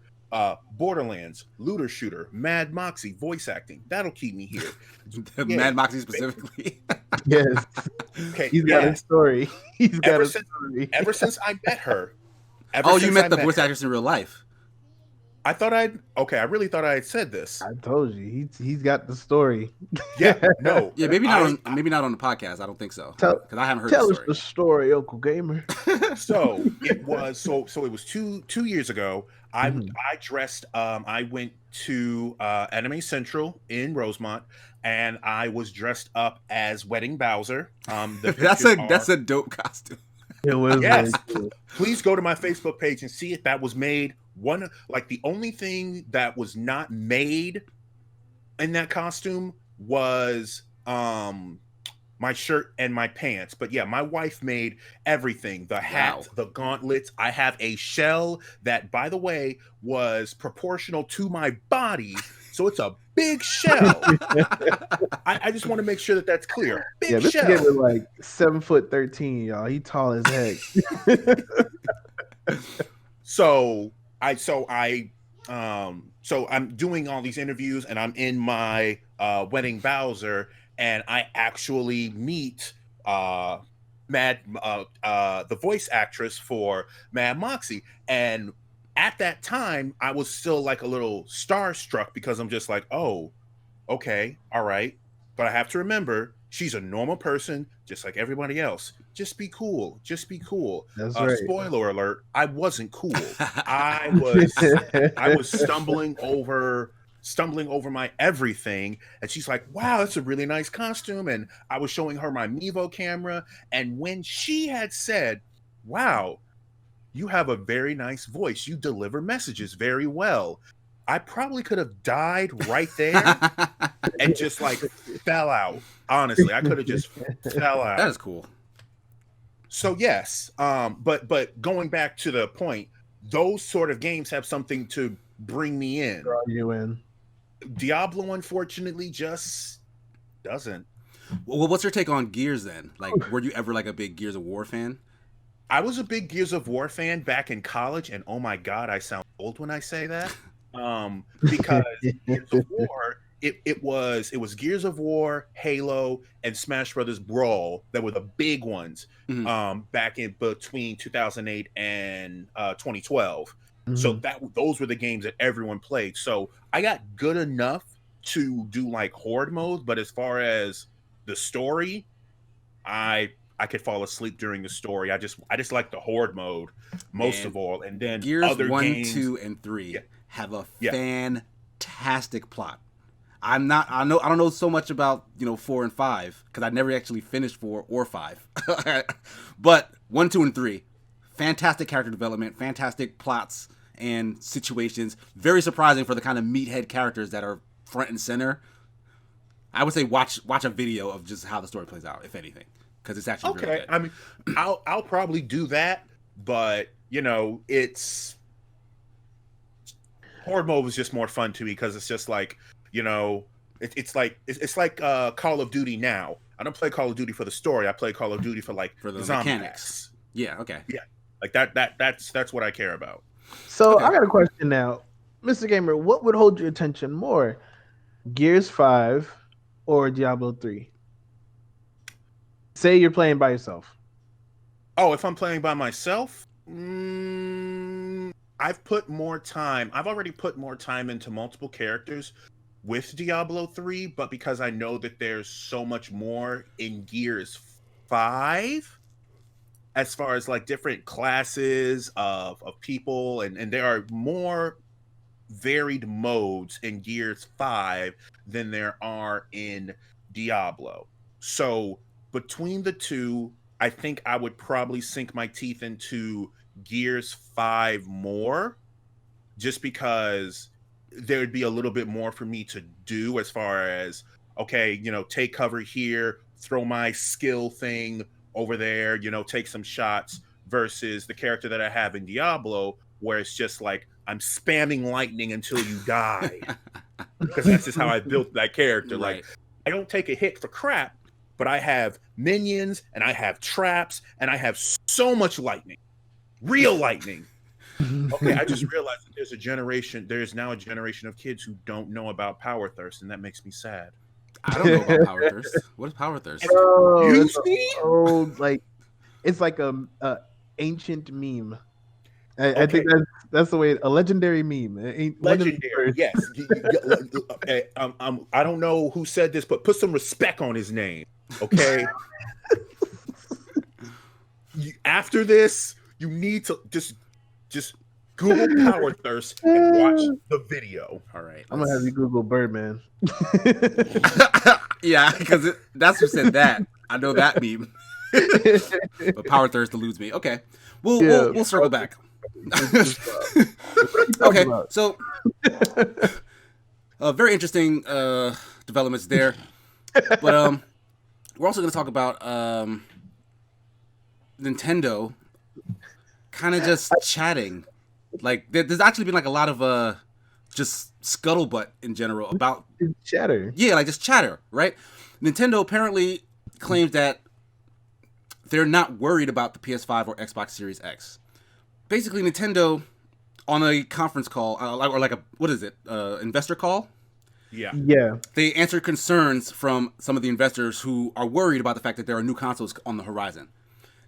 Borderlands, looter shooter, Mad Moxie, voice acting, that'll keep me here. Mad Moxie specifically. Yes. Okay. He's got a story. He's got a story. Ever since I met her. You met the voice actress in real life. I really thought I had said this. I told you, he's got the story. Yeah, no. Yeah, maybe not on the podcast. I don't think so. Because I haven't heard the story. Tell us the story, Uncle Gamer. So it was it was 2 years ago. I dressed I went to Anime Central in Rosemont, and I was dressed up as Wedding Bowser. That's a dope costume. It was yes. Please go to my Facebook page and see it. That was made the only thing that was not made in that costume was my shirt and my pants. But yeah, my wife made everything. The hat, the gauntlets. I have a shell that, by the way, was proportional to my body So it's a big shell. I just want to make sure that that's clear. Big this shell. kid is like 7'13", y'all. He tall as heck. So I'm doing all these interviews, and I'm in my wedding Bowser, and I actually meet the voice actress for Mad Moxie. And at that time, I was still like a little starstruck because I'm just like, oh, okay, all right. But I have to remember, she's a normal person, just like everybody else. Just be cool. Just be cool. That's right. Spoiler alert, I wasn't cool. I was stumbling over my everything. And she's like, wow, that's a really nice costume. And I was showing her my Mevo camera. And when she had said, wow, you have a very nice voice, you deliver messages very well, I probably could have died right there and just like fell out. Honestly, I could have just fell out. That is cool. So yes, but going back to the point, those sort of games have something to bring me in. Draw you in. Diablo, unfortunately, just doesn't. Well, what's your take on Gears then? Like, were you ever like a big Gears of War fan? I was a big Gears of War fan back in college, and oh my god, I sound old when I say that. Because Gears of War, it was Gears of War, Halo, and Smash Brothers Brawl that were the big ones back in between 2008 and 2012. Mm-hmm. So those were the games that everyone played. So I got good enough to do like horde mode, but as far as the story, I could fall asleep during the story. I just like the horde mode most of all, and then Gears other 1, games, 2, and 3 have a fantastic plot. I don't know so much about 4 and 5 because I never actually finished 4 or 5, but 1, 2, and 3, fantastic character development, fantastic plots and situations. Very surprising for the kind of meathead characters that are front and center. I would say watch a video of just how the story plays out, if anything, because it's actually really good. I mean, I'll probably do that, but it's horde mode was just more fun to me because it's just like it's like Call of Duty now. I don't play Call of Duty for the story. I play Call of Duty for the mechanics. Yeah. Okay. Yeah. Like that's what I care about. So okay. I got a question now, Mr. Gamer. What would hold your attention more, Gears 5 or Diablo 3? Say you're playing by yourself. Oh, if I'm playing by myself, I've already put more time into multiple characters with Diablo 3, but because I know that there's so much more in Gears 5 as far as like different classes of people, and there are more varied modes in Gears 5 than there are in Diablo. So between the two, I think I would probably sink my teeth into Gears 5 more, just because there would be a little bit more for me to do as far as, okay, take cover here, throw my skill thing over there, take some shots, versus the character that I have in Diablo, where it's just like I'm spamming lightning until you die. Because that's just how I built that character. Right. Like, I don't take a hit for crap, but I have minions and I have traps and I have so much lightning. Real lightning. Okay, I just realized that there's now a generation of kids who don't know about Power Thirst, and that makes me sad. I don't know about Power Thirst. What is Power Thirst? It's like a ancient meme. I think that's the way, a legendary meme. Legendary, yes. I don't know who said this, but put some respect on his name, okay? After this, you need to just Google Power Thirst and watch the video. All right, I'm gonna have you Google Birdman. Yeah, because that's who said that. I know that meme. But Power Thirst eludes me. Okay, we'll circle back. Okay, so very interesting developments there, but we're also going to talk about Nintendo kind of just chatting. Like there's actually been like a lot of just scuttlebutt in general about chatter. Yeah, like just chatter, right? Nintendo apparently claims that they're not worried about the PS5 or Xbox Series X. Basically, Nintendo on a conference call or like a investor call. Yeah. They answered concerns from some of the investors who are worried about the fact that there are new consoles on the horizon.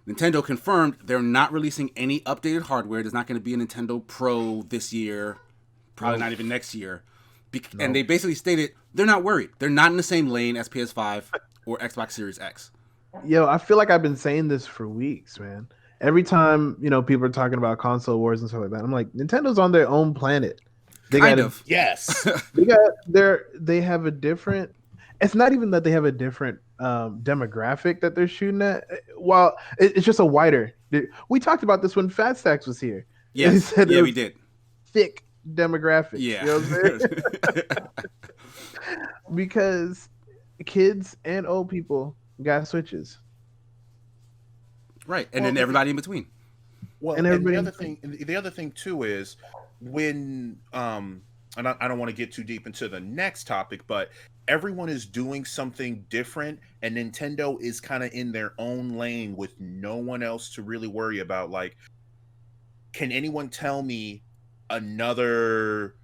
Nintendo confirmed they're not releasing any updated hardware. There's not going to be a Nintendo Pro this year, probably not even next year. And they basically stated they're not worried. They're not in the same lane as PS5 or Xbox Series X. Yo, I feel like I've been saying this for weeks, man. Every time, people are talking about console wars and stuff like that, I'm like, Nintendo's on their own planet. Yes. They have a different. It's not even that they have a different demographic that they're shooting at. Well, it's just a wider. We talked about this when Fat Stacks was here. Yes, yeah, we did. Thick demographic. Yeah, you know what I'm saying? Because kids and old people got Switches. Right, and then everybody in between. Well, and the other thing too is when and I don't want to get too deep into the next topic, but everyone is doing something different, and Nintendo is kind of in their own lane with no one else to really worry about. Like, can anyone tell me another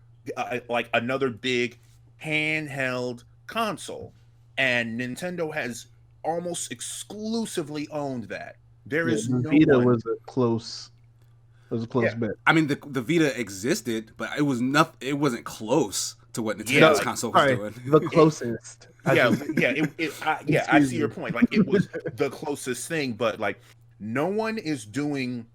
big handheld console? And Nintendo has almost exclusively owned that. There is no Vita one. was a close bet. I mean, the Vita existed, but it wasn't close to what Nintendo's console was doing. The closest. I see your point. Like, it was the closest thing, but like no one is doing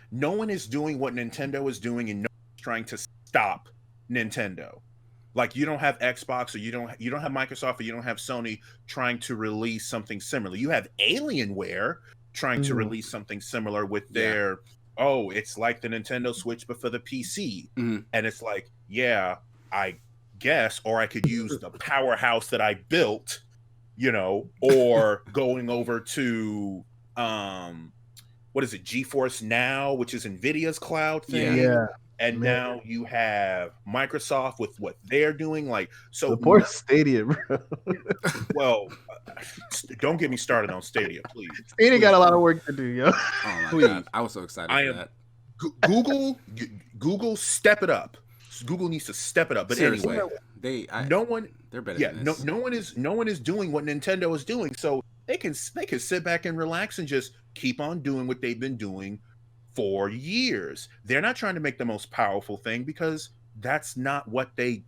what Nintendo is doing, and no one's trying to stop Nintendo. Like, you don't have Xbox, or you don't have Microsoft, or you don't have Sony trying to release something similar. You have Alienware trying to release something similar with their it's like the Nintendo Switch but for the PC. And it's like, yeah, I guess, or I could use the powerhouse that I built, or going over to what is it, GeForce Now, which is Nvidia's cloud thing. Yeah. And now you have Microsoft with what they're doing. Like, so support Stadia, bro. Well, don't get me started on Stadia, please. Stadia got a lot of work to do, yo. Oh my god, I was so excited for that. Google, step it up. Google needs to step it up. But seriously, anyway, they're better. Yeah, than this. no one is doing what Nintendo is doing, so they can sit back and relax and just keep on doing what they've been doing for years. They're not trying to make the most powerful thing, because that's just not what they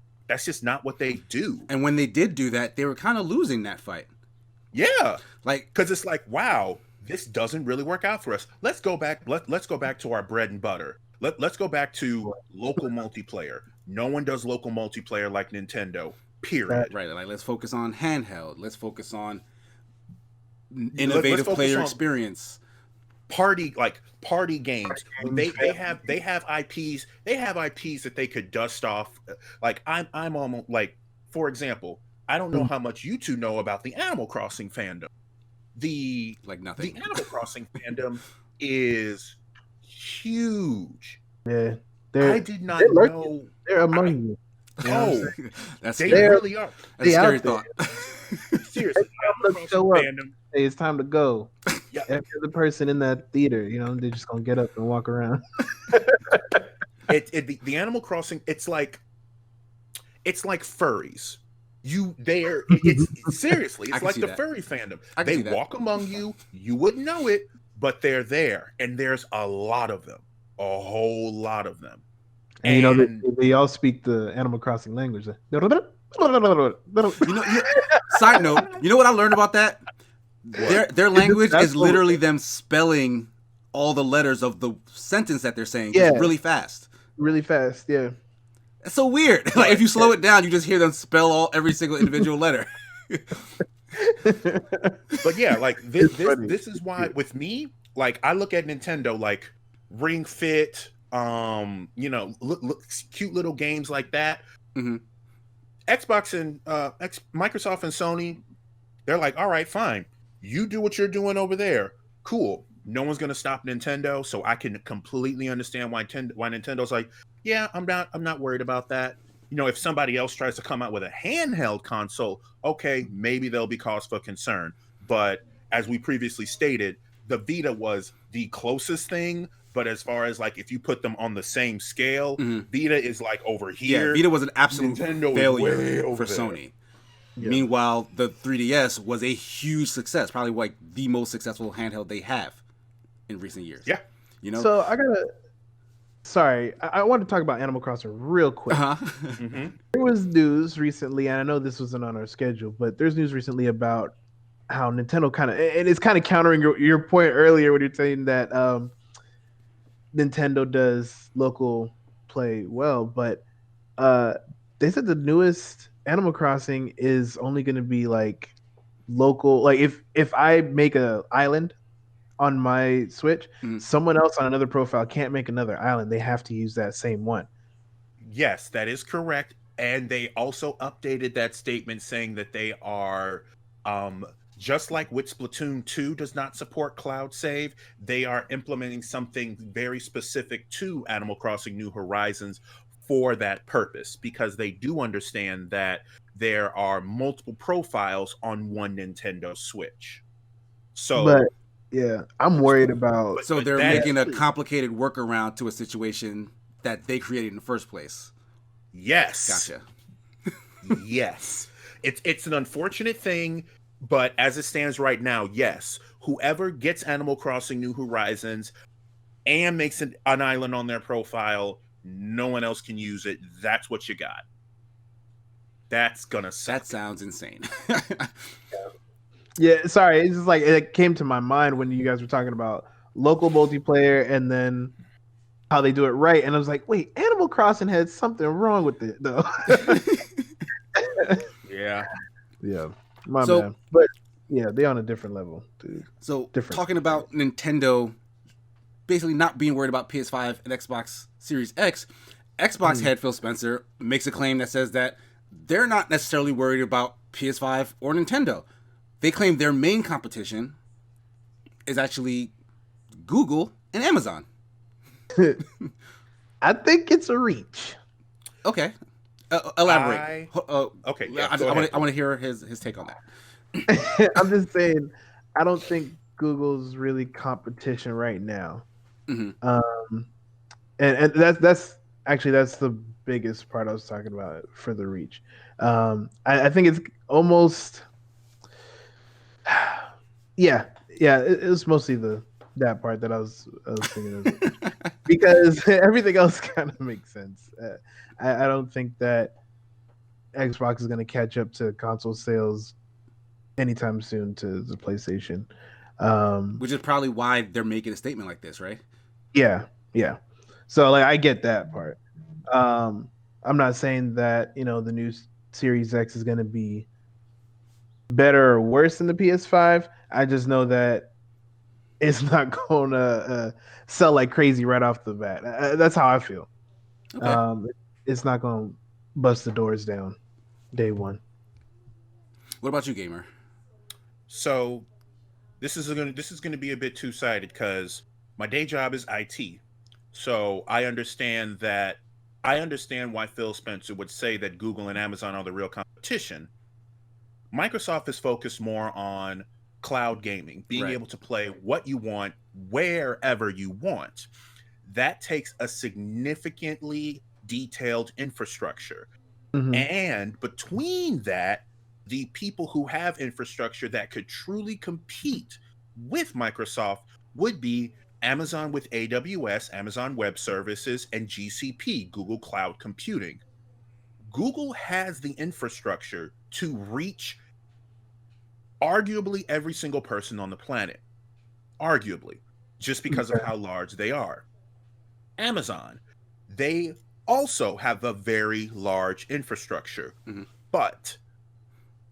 do. And when they did do that, they were kind of losing that fight. Yeah, like, because it's like, wow, this doesn't really work out for us. Let's go back. Let's go back to our bread and butter. Let's go back to local multiplayer. No one does local multiplayer like Nintendo. Period. Right. Like, let's focus on handheld. Let's focus on innovative player experience. Party games. They have IPs. They have IPs that they could dust off. Like, I'm almost like, for example, I don't know how much you two know about the Animal Crossing fandom. Nothing. The Animal Crossing fandom is huge. Yeah, I did not know they're among you. Oh, that's they scary. really are. That's a scary thought. Seriously, it's time to go. Yeah. Every other person in that theater, they're just gonna get up and walk around. The Animal Crossing, it's like furries. It's seriously, it's like the furry fandom. They walk among you. You wouldn't know it, but they're there, and there's a lot of them, a whole lot of them. And they all speak the Animal Crossing language. Side note, you know what I learned about that? Their language is literally them spelling all the letters of the sentence that they're saying really fast. Really fast, yeah. It's so weird. Like, if you slow it down, you just hear them spell every single individual letter. But yeah, like this is why with me, like, I look at Nintendo like Ring Fit, look, cute little games like that. Mm-hmm. Xbox and Microsoft and Sony, they're like, all right, fine. You do what you're doing over there. Cool. No one's gonna stop Nintendo, so I can completely understand why Nintendo's like, yeah, I'm not worried about that. if somebody else tries to come out with a handheld console, okay, maybe there'll be cause for concern. But as we previously stated, the Vita was the closest thing. But as far as like if you put them on the same scale, Vita is like over here. Yeah, Vita was an absolute Nintendo failure is way over for there. Sony. Yeah. Meanwhile, the 3DS was a huge success, probably like the most successful handheld they have in recent years. Yeah. You know? So sorry, I want to talk about Animal Crossing real quick. Mm-hmm. There was news recently, and I know this wasn't on our schedule, but there's news recently about how Nintendo and it's kind of countering your point earlier when you're saying that Nintendo does local play well, but they said the newest Animal Crossing is only going to be like local. Like if I make a island on my Switch, someone else on another profile can't make another island. They have to use that same one. Yes, that is correct. And they also updated that statement saying that they are just like with Splatoon 2 does not support cloud save, they are implementing something very specific to Animal Crossing New Horizons for that purpose, because they do understand that there are multiple profiles on one Nintendo Switch. So But yeah, I'm worried about. So they're making a complicated workaround to a situation that they created in the first place. Yes. Gotcha. Yes. It's an unfortunate thing, but as it stands right now, yes. Whoever gets Animal Crossing New Horizons and makes an island on their profile, no one else can use it. That's what you got. That's gonna suck. That sounds insane. Yeah, sorry. It's just like it came to my mind when you guys were talking about local multiplayer and then how they do it right. And I was like, wait, Animal Crossing had something wrong with it, though. Yeah. Yeah. My man. But yeah, they're on a different level, dude. So talking about Nintendo basically not being worried about PS5 and Xbox Series X, Xbox head Phil Spencer makes a claim that says that they're not necessarily worried about PS5 or Nintendo. They claim their main competition is actually Google and Amazon. I think it's a reach. Okay. Elaborate. Okay. Yeah, I want to hear his take on that. I'm just saying, I don't think Google's really competition right now. Mm-hmm. And that's the biggest part I was talking about for the reach. I think it's almost, it was mostly that part that I was thinking of, because everything else kind of makes sense. I don't think that Xbox is going to catch up to console sales anytime soon to the PlayStation. Which is probably why they're making a statement like this, right? Yeah. So like I get that part. I'm not saying that, the new Series X is going to be better or worse than the PS5. I just know that it's not going to sell like crazy right off the bat. That's how I feel. Okay. It's not going to bust the doors down day one. What about you, gamer? So this is going to be a bit two-sided, because my day job is IT. So I understand why Phil Spencer would say that Google and Amazon are the real competition. Microsoft is focused more on cloud gaming, being able to play what you want, wherever you want. That takes a significantly detailed infrastructure. And between that, the people who have infrastructure that could truly compete with Microsoft would be Amazon with AWS, Amazon Web Services, and GCP, Google Cloud Computing. Google has the infrastructure to reach arguably every single person on the planet. Arguably, just because of how large they are. Amazon, they also have a very large infrastructure, but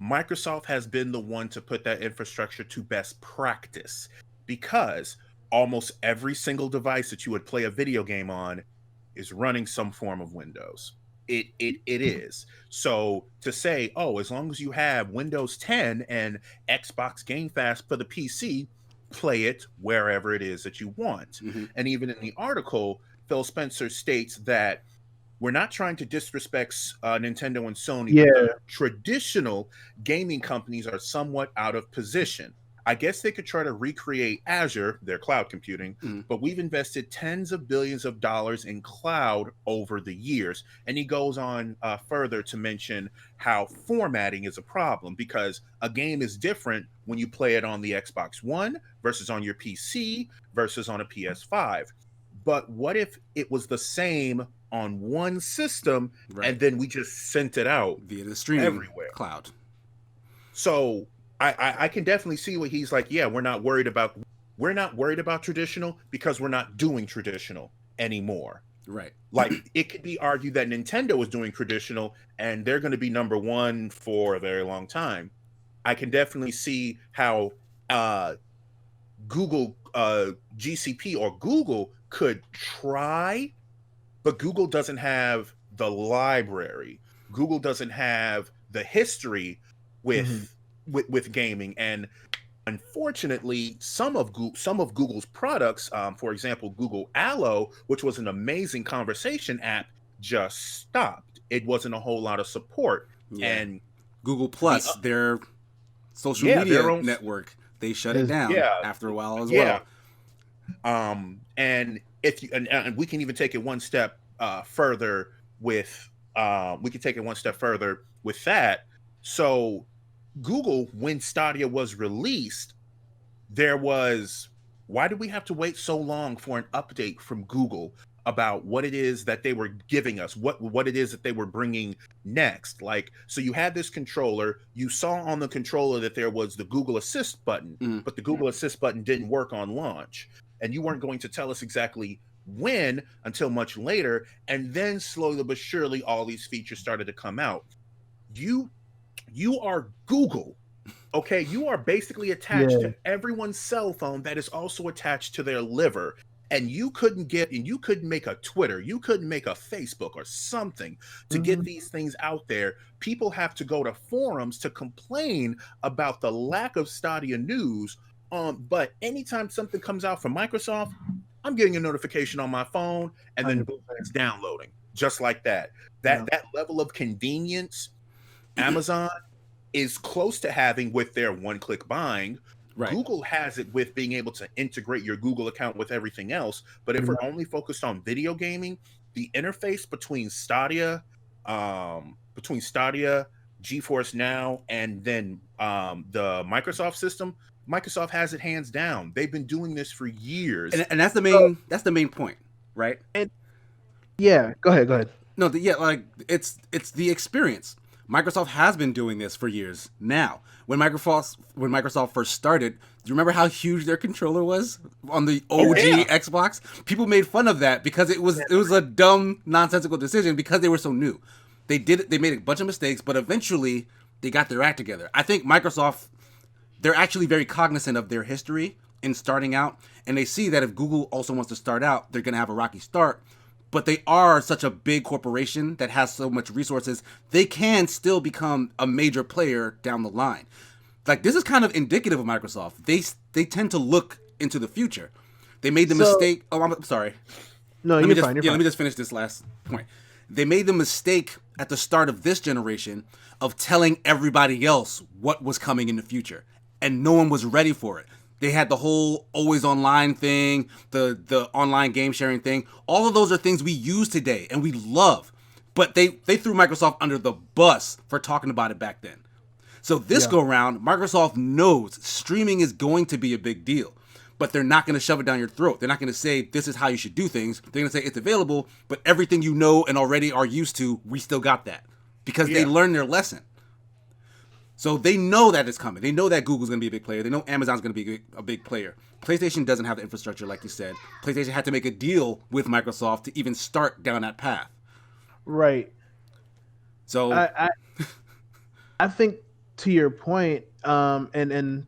Microsoft has been the one to put that infrastructure to best practice, because almost every single device that you would play a video game on is running some form of Windows. It is. So to say, oh, as long as you have Windows 10 and Xbox Game Pass for the PC, play it wherever it is that you want. And even in the article, Phil Spencer states that we're not trying to disrespect Nintendo and Sony, Yeah. but the traditional gaming companies are somewhat out of position. I guess they could try to recreate Azure, their cloud computing, but we've invested tens of billions of dollars in cloud over the years. And he goes on further to mention how formatting is a problem because a game is different when you play it on the Xbox One versus on your PC versus on a PS5. But what if it was the same on one system and then we just sent it out via the streaming everywhere? Cloud. So I can definitely see what he's like. Yeah, we're not worried about traditional because we're not doing traditional anymore. Right. Like it could be argued that Nintendo is doing traditional and they're going to be number one for a very long time. I can definitely see how Google GCP or Google could try, but Google doesn't have the library. Google doesn't have the history with gaming, and unfortunately, some of Google's products, for example, Google Allo, which was an amazing conversation app, just stopped. It wasn't a whole lot of support. Yeah. And Google Plus, their social media network, they shut it down after a while as well. And if you and we can even take it one step further with that. So Google, when Stadia was released, why did we have to wait so long for an update from Google about what it is that they were giving us, what it is that they were bringing next? Like, so you had this controller, you saw on the controller that there was the Google Assist button, but the Google Assist button didn't work on launch, and you weren't going to tell us exactly when until much later, and then slowly but surely all these features started to come out. You are Google, okay? You are basically attached to everyone's cell phone that is also attached to their liver. And you couldn't make a Twitter, you couldn't make a Facebook or something to get these things out there. People have to go to forums to complain about the lack of Stadia news. But anytime something comes out from Microsoft, I'm getting a notification on my phone, and then boom, it's downloading just like that. That level of convenience, Amazon is close to having with their one-click buying. Right. Google has it with being able to integrate your Google account with everything else. But if we're only focused on video gaming, the interface between Stadia, GeForce Now, and then the Microsoft system, Microsoft has it hands down. They've been doing this for years, and that's the main point, right? Go ahead. No, it's the experience. Microsoft has been doing this for years now. When Microsoft first started, do you remember how huge their controller was on the OG Xbox? People made fun of that because it was a dumb, nonsensical decision because they were so new. They made a bunch of mistakes, but eventually they got their act together. I think Microsoft, they're actually very cognizant of their history in starting out, and they see that if Google also wants to start out, they're going to have a rocky start. But they are such a big corporation that has so much resources, they can still become a major player down the line. Like, this is kind of indicative of Microsoft. They tend to look into the future. They made the mistake. Oh, I'm sorry. No, you're fine. Let me just finish this last point. They made the mistake at the start of this generation of telling everybody else what was coming in the future, and no one was ready for it. They had the whole always online thing, the online game sharing thing. All of those are things we use today and we love. But they threw Microsoft under the bus for talking about it back then. So this go around, Microsoft knows streaming is going to be a big deal. But they're not going to shove it down your throat. They're not going to say this is how you should do things. They're going to say it's available, but everything you know and already are used to, we still got that. Because they learned their lesson. So they know that it's coming. They know that Google's going to be a big player. They know Amazon's going to be a big player. PlayStation doesn't have the infrastructure, like you said. PlayStation had to make a deal with Microsoft to even start down that path. Right. So I think to your point, and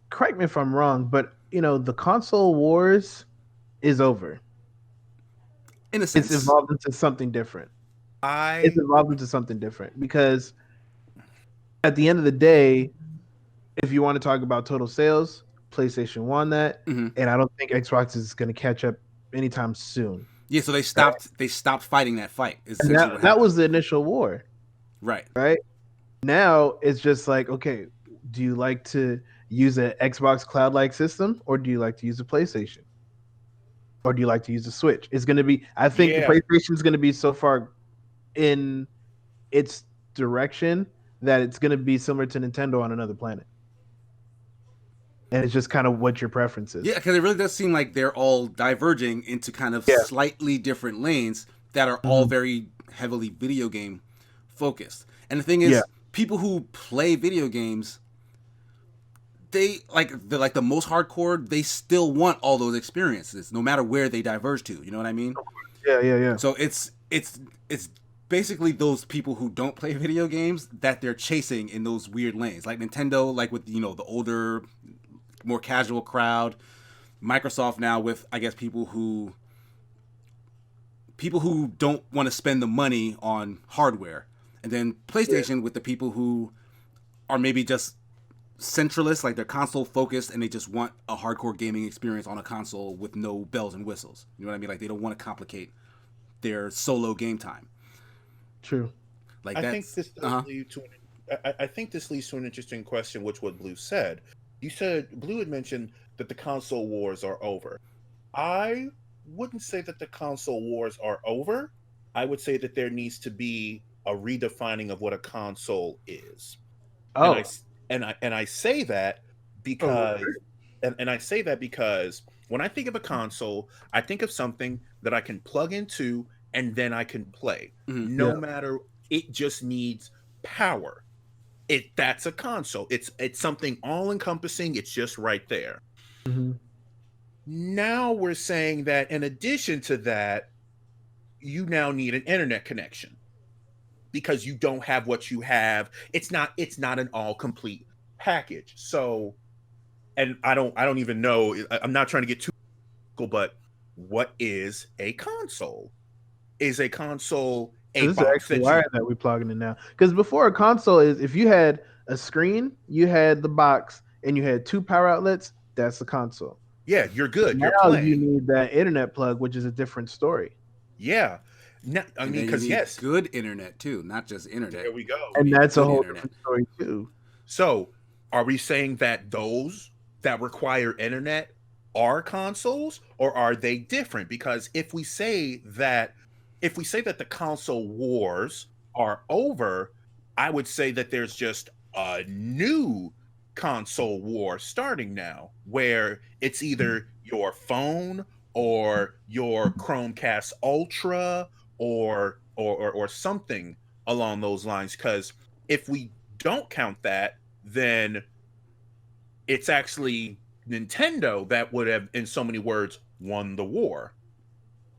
correct me if I'm wrong, but the console wars is over. In a sense, it's evolved into something different. It's evolved into something different because at the end of the day, if you want to talk about total sales, PlayStation won that, and I don't think Xbox is going to catch up anytime soon. Yeah, so they stopped. Right? They stopped fighting that fight. And that was the initial war. Right. Right. Now it's just like, okay, do you like to use an Xbox Cloud-like system, or do you like to use a PlayStation, or do you like to use a Switch? It's going to be. I think the PlayStation is going to be so far in its direction that it's going to be similar to Nintendo on another planet. And it's just kind of what your preference is. Yeah, because it really does seem like they're all diverging into kind of slightly different lanes that are all very heavily video game focused. And the thing is, people who play video games, they're like the most hardcore, they still want all those experiences, no matter where they diverge to. You know what I mean? Yeah. So it's basically those people who don't play video games that they're chasing in those weird lanes. Like Nintendo, like with the older, more casual crowd. Microsoft now with, I guess, people who don't want to spend the money on hardware. And then PlayStation with the people who are maybe just centralists, like they're console focused and they just want a hardcore gaming experience on a console with no bells and whistles. You know what I mean? Like they don't want to complicate their solo game time. True. Like I think this leads to an interesting question, which what Blue said. Blue had mentioned that the console wars are over. I wouldn't say that the console wars are over. I would say that there needs to be a redefining of what a console is. Oh. And I say that because I say that because when I think of a console, I think of something that I can plug into and then I can play. No matter, it just needs power. That's a console. It's something all encompassing. It's just right there. Now we're saying that in addition to that, you now need an internet connection because you don't have what you have. It's not an all complete package. So, and I don't even know. I'm not trying to get too technical, but what is a console? Is a console a this box is actually wire that we're plugging in now? Because before, a console is if you had a screen, you had the box, and you had two power outlets. That's the console. Yeah, you're good. Now you're playing. You need that internet plug, which is a different story. Yeah. I mean, because good internet too, not just internet. There we go. And that's a whole different story too. So, are we saying that those that require internet are consoles, or are they different? Because if we say that the console wars are over, I would say that there's just a new console war starting now, where it's either your phone or your Chromecast Ultra or something along those lines. Because if we don't count that, then it's actually Nintendo that would have, in so many words, won the war.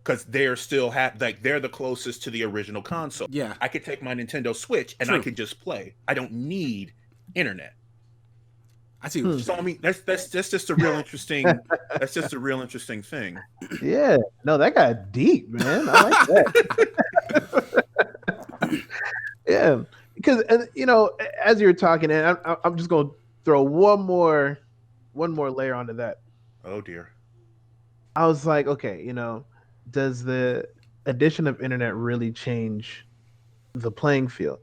Because they're still they're the closest to the original console. Yeah, I could take my Nintendo Switch and I could just play. I don't need internet. I see. What you're saying. I mean, that's just a real interesting. That's just a real interesting thing. Yeah, no, that got deep, man. I like that. Yeah, because as you're talking, and I'm just gonna throw one more layer onto that. Oh dear. I was like, okay, does the addition of internet really change the playing field?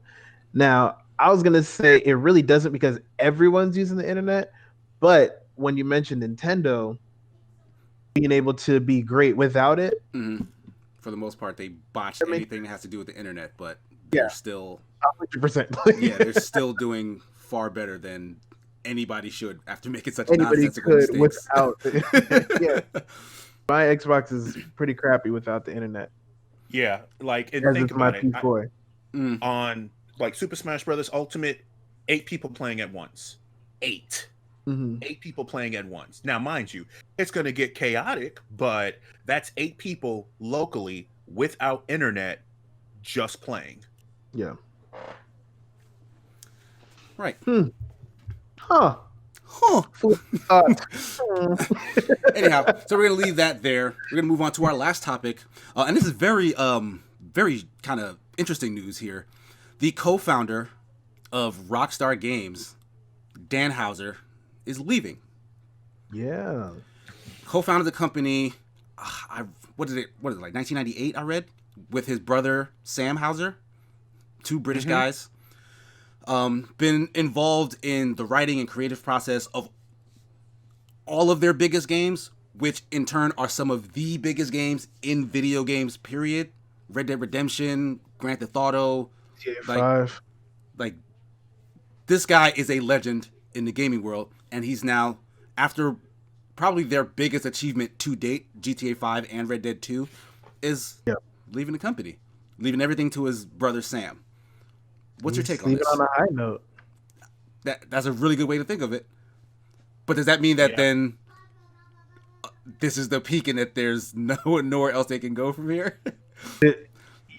Now, I was gonna say it really doesn't because everyone's using the internet, but when you mentioned Nintendo being able to be great without it, for the most part, they botched anything that has to do with the internet, but they're still 100%. Yeah, they're still doing far better than anybody should after making such nonsensical could mistakes. Without yeah. My Xbox is pretty crappy without the internet. Yeah, like, and think about it. P4. On like Super Smash Brothers Ultimate, 8 people playing at once. 8. 8 people playing at once. Now, mind you, it's going to get chaotic, but that's 8 people locally without internet just playing. Yeah. Right. Huh. Anyhow, so we're going to leave that there. We're going to move on to our last topic. And this is very kind of interesting news here. The co-founder of Rockstar Games, Dan Houser, is leaving. Yeah. Co-founded the company, what is it like 1998? I read with his brother Sam Houser, two British guys. Been involved in the writing and creative process of all of their biggest games, which in turn are some of the biggest games in video games, period. Red Dead Redemption, Grand Theft Auto. GTA Like, 5. like, this guy is a legend in the gaming world, and he's now, after probably their biggest achievement to date, GTA 5 and Red Dead 2, is leaving the company. Leaving everything to his brother Sam. What's your take on this? On a high note. That's a really good way to think of it. But does that mean that then this is the peak and that there's nowhere else they can go from here?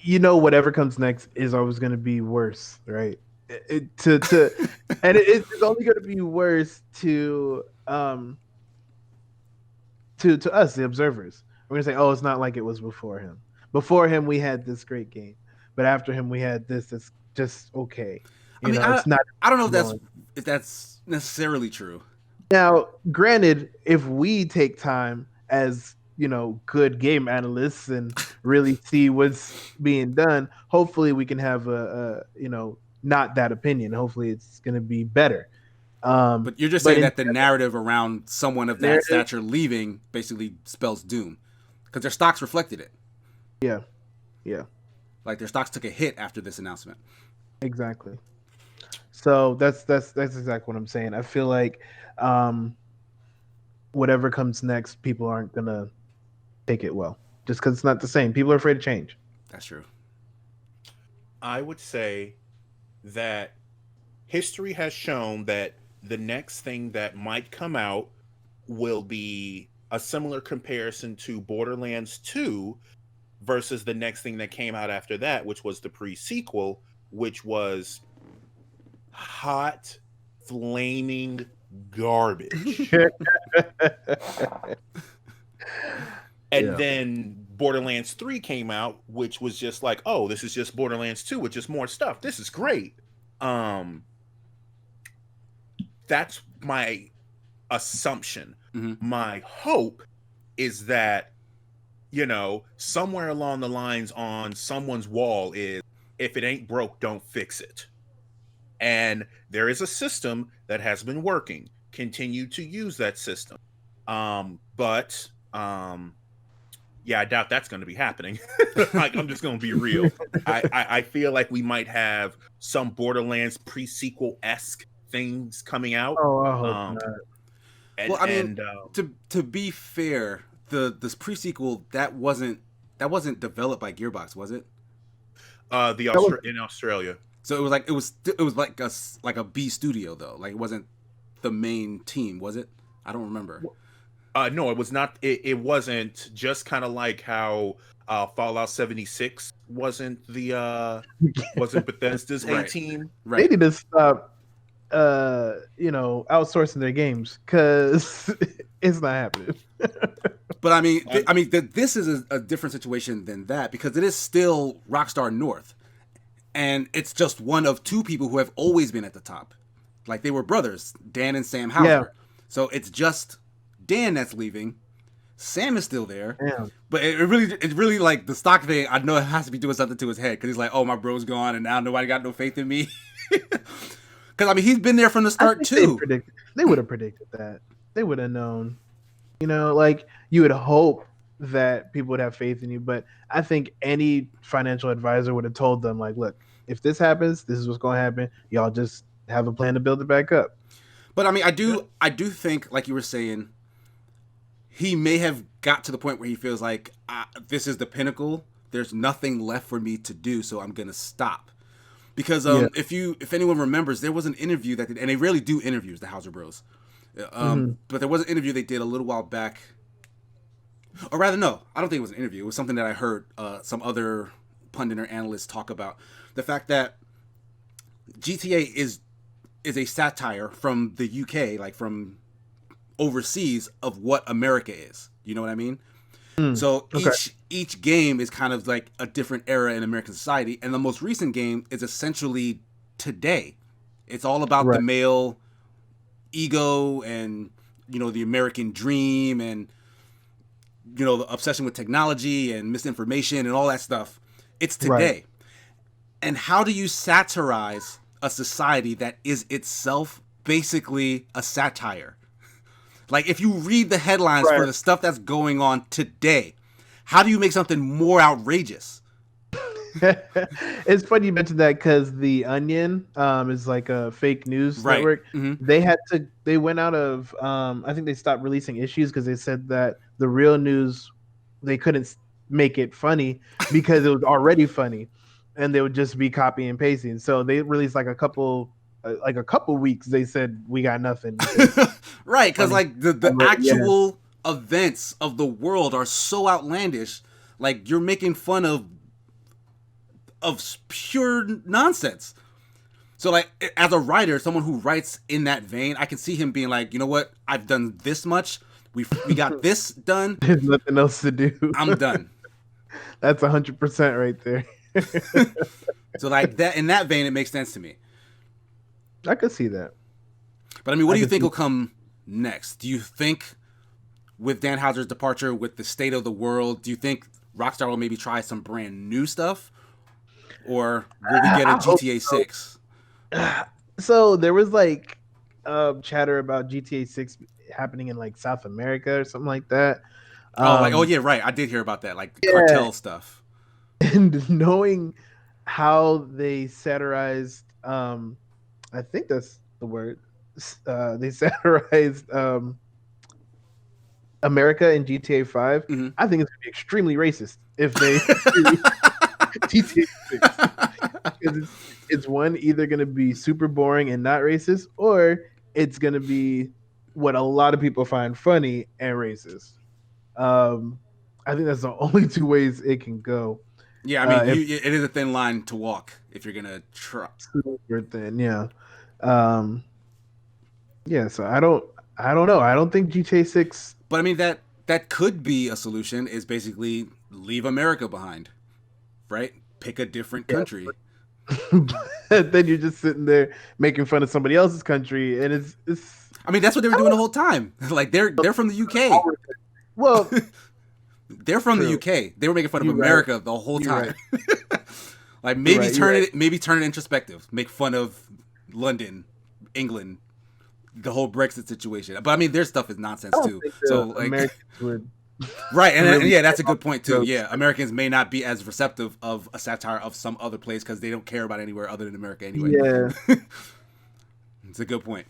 Whatever comes next is always going to be worse, right? And it's only going to be worse to us, the observers. We're going to say, oh, it's not like it was before him. Before him, we had this great game, but after him, we had this that's just okay. It's not. I don't know if that's necessarily true. Now, granted, if we take time as good game analysts and really see what's being done, hopefully we can have a not that opinion. Hopefully it's going to be better. But you're just saying that the narrative around someone of that stature leaving basically spells doom, because their stocks reflected it. Yeah. Like their stocks took a hit after this announcement. Exactly. So that's exactly what I'm saying. I feel like whatever comes next, people aren't gonna take it well, just because it's not the same. People are afraid of change. That's true. I would say that history has shown that the next thing that might come out will be a similar comparison to Borderlands 2 versus the next thing that came out after that, which was the pre-sequel, which was hot, flaming garbage. And then Borderlands 3 came out, which was just like, oh, this is just Borderlands 2 with just more stuff. This is great. That's my assumption. My hope is that, somewhere along the lines on someone's wall is, if it ain't broke, don't fix it. And there is a system that has been working. Continue to use that system. But I doubt that's going to be happening. Like, I'm just going to be real. I feel like we might have some Borderlands pre-sequel-esque things coming out. Oh, I hope not. To be fair, this pre-sequel that wasn't developed by Gearbox, was it? In Australia. So it was like a B studio though. Like it wasn't the main team, was it? I don't remember. No, it was not. It wasn't, just kind of like how Fallout 76 wasn't Bethesda's A team. Right. They need to stop outsourcing their games, because it's not happening. But I mean, this is a different situation than that, because it is still Rockstar North, and it's just one of two people who have always been at the top. Like, they were brothers, Dan and Sam Houser. Yeah. So it's just Dan that's leaving. Sam is still there. Yeah. But it really like the stock thing, I know it has to be doing something to his head, because he's like, oh, my bro's gone and now nobody got no faith in me. Because he's been there from the start too. They would have predicted that. They would have known. Like, you would hope that people would have faith in you, but I think any financial advisor would have told them, like, look, if this happens, this is what's going to happen. Y'all just have a plan to build it back up. But I mean, I do think, like you were saying, he may have got to the point where he feels like, this is the pinnacle. There's nothing left for me to do, so I'm gonna stop. Because if anyone remembers, there was an interview and they rarely do interviews, the Houser Bros. But there was an interview they did a little while back. Or rather, no, I don't think it was an interview. It was something that I heard some other pundit or analyst talk about. The fact that GTA is a satire from the UK, like from overseas, of what America is. You know what I mean? So each game is kind of like a different era in American society, and the most recent game is essentially today. It's all about the male ego and the American dream, and the obsession with technology and misinformation and all that stuff. It's today. Right. And how do you satirize a society that is itself basically a satire? Like, if you read the headlines for the stuff that's going on today, how do you make something more outrageous? It's funny you mentioned that because The Onion is like a fake news network. Mm-hmm. They went out of I think they stopped releasing issues because they said that the real news, they couldn't make it funny because it was already funny, and they would just be copy and pasting. So they released like a couple weeks. They said we got nothing. Right, because like the actual events of the world are so outlandish. Like, you're making fun of pure nonsense. So, like, as a writer, someone who writes in that vein, I can see him being like, you know what? I've done this much. We got this done. There's nothing else to do. I'm done. That's 100% right there. So, like, that in that vein, it makes sense to me. I could see that. But I mean, what do you think will come next? Do you think, with Dan Houser's departure, with the state of the world, do you think Rockstar will maybe try some brand new stuff? Or will we get a GTA 6? So there was like chatter about GTA 6 happening in like South America or something like that. Oh yeah, right. I did hear about that, like cartel stuff. And knowing how they satirized, I think that's the word. They satirized America in GTA 5. Mm-hmm. I think it's gonna be extremely racist if they GTA 6. It's one, either going to be super boring and not racist, or it's going to be what a lot of people find funny and racist. I think that's the only two ways it can go. Yeah, I mean, it is a thin line to walk if you're going to try. Super thin, yeah. Yeah, so I don't know. I don't think GTA 6... But I mean, that could be a solution, is basically leave America behind, right? Pick a different country. Then you're just sitting there making fun of somebody else's country, and it's. I mean, that's what they were doing the whole time. Like, they're from the UK. Well, they're from the UK. They were making fun of America the whole time. Right. Like, maybe turn it introspective. Make fun of London, England, the whole Brexit situation. But I mean, their stuff is nonsense too. So like, Americans would. Right, and yeah, that's a good point too. Yeah, Americans may not be as receptive of a satire of some other place because they don't care about anywhere other than America anyway. Yeah, it's a good point.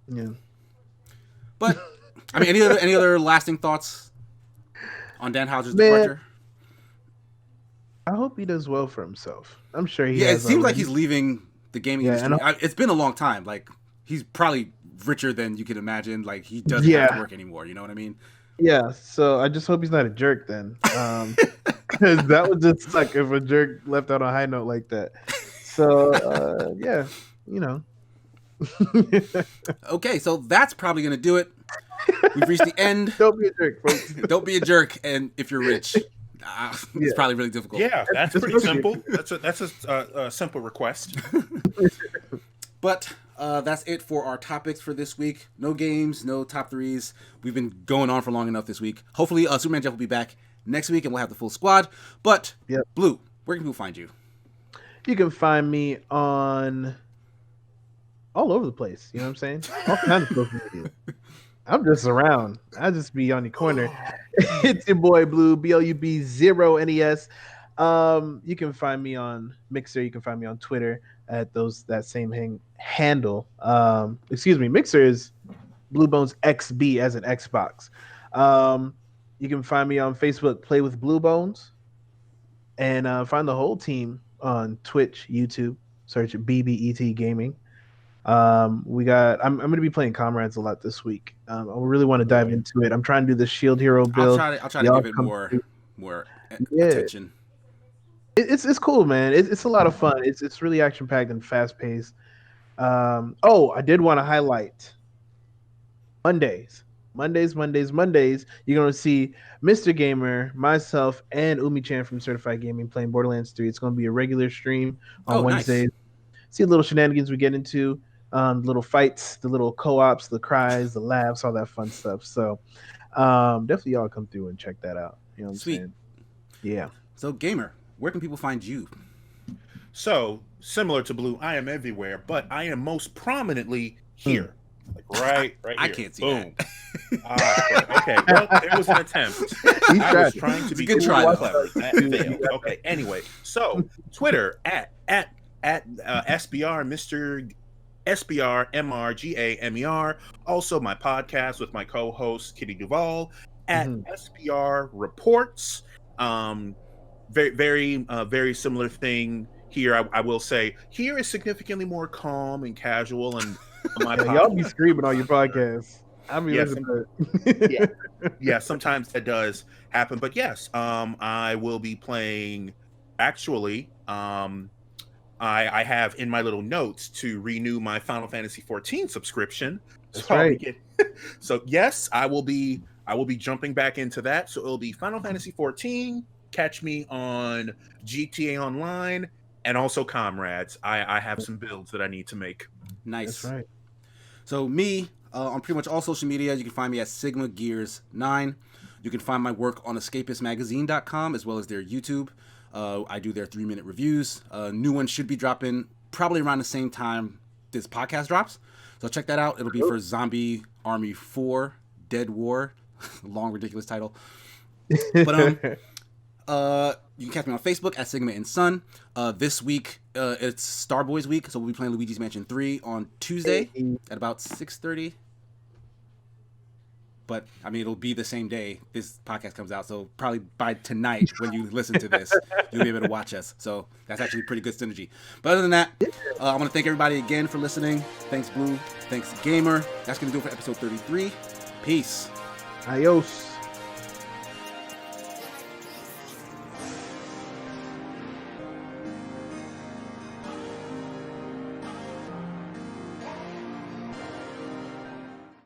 Yeah, but I mean, any other lasting thoughts on Dan Houser's departure? I hope he does well for himself. I'm sure he. Yeah, has it seems like he's leaving the gaming industry. It's been a long time. Like, he's probably richer than you can imagine. Like, he doesn't have to work anymore. You know what I mean? Yeah, so I just hope he's not a jerk then, because that would just suck if a jerk left out on a high note like that. So yeah, you know. Okay, so that's probably gonna do it. We've reached the end. Don't be a jerk, folks. Don't be a jerk, and if you're rich, it's probably really difficult. Yeah, that's pretty simple. That's a simple request. But that's it for our topics for this week. No games, no top threes. We've been going on for long enough this week. Hopefully, Superman Jeff will be back next week and we'll have the full squad. But, Blue, where can people find you? You can find me on all over the place. You know what I'm saying? All kinds of social media. I'm just around. I just be on the corner. It's your boy Blue, BLUB0NES. You can find me on Mixer. You can find me on Twitter at that same handle. Mixer is Bluebones XB as an Xbox. You can find me on Facebook, Play with Bluebones, and find the whole team on Twitch, YouTube. Search BBETGaming. I'm going to be playing Comrades a lot this week. I really want to dive into it. I'm trying to do the Shield Hero build. I'll try to give it more attention. It's cool, man. It's a lot of fun. It's really action packed and fast paced. I did want to highlight Mondays. You're going to see Mr. Gamer, myself, and Umi-chan from Certified Gaming playing Borderlands 3. It's going to be a regular stream on Wednesdays. Nice. See the little shenanigans we get into, the little fights, the little co-ops, the cries, the laughs, all that fun stuff. So Definitely y'all come through and check that out. You know what I'm Sweet. saying? Yeah. So, Gamer, where can people find you? So, similar to Blue, I am everywhere, but I am most prominently here. Like right here. I can't see Boom. that. Okay, well, it was an attempt. I was trying to be good cool try, and though. clever. That failed. Okay, anyway, so Twitter at SBR Mr. SBR MRGAMER. Also, my podcast with my co-host Kitty Duvall at SBR Reports. Very similar thing here. I will say here is significantly more calm and casual, and my Y'all be screaming on your podcast. I mean, Yeah, listen to it. yeah, sometimes that does happen, but yes, I will be playing. Actually, I have in my little notes to renew my Final Fantasy 14 subscription. That's I'll be right. so yes, I will be jumping back into that. So it'll be Final Fantasy 14. Catch me on GTA Online and also Comrades. I have some builds that I need to make. Nice. That's right. So me, on pretty much all social media, you can find me at Sigma Gears 9. You can find my work on escapistmagazine.com as well as their YouTube. I do their 3-minute reviews. New one should be dropping probably around the same time this podcast drops. So check that out. It'll be for Zombie Army 4 Dead War. Long, ridiculous title. But you can catch me on Facebook at Sigma and Sun. This week, it's Starboys week, so we'll be playing Luigi's Mansion 3 on Tuesday at about 6:30. But, I mean, it'll be the same day this podcast comes out, so probably by tonight when you listen to this, you'll be able to watch us. So that's actually pretty good synergy. But other than that, I want to thank everybody again for listening. Thanks, Blue. Thanks, Gamer. That's going to do it for episode 33. Peace. Adios.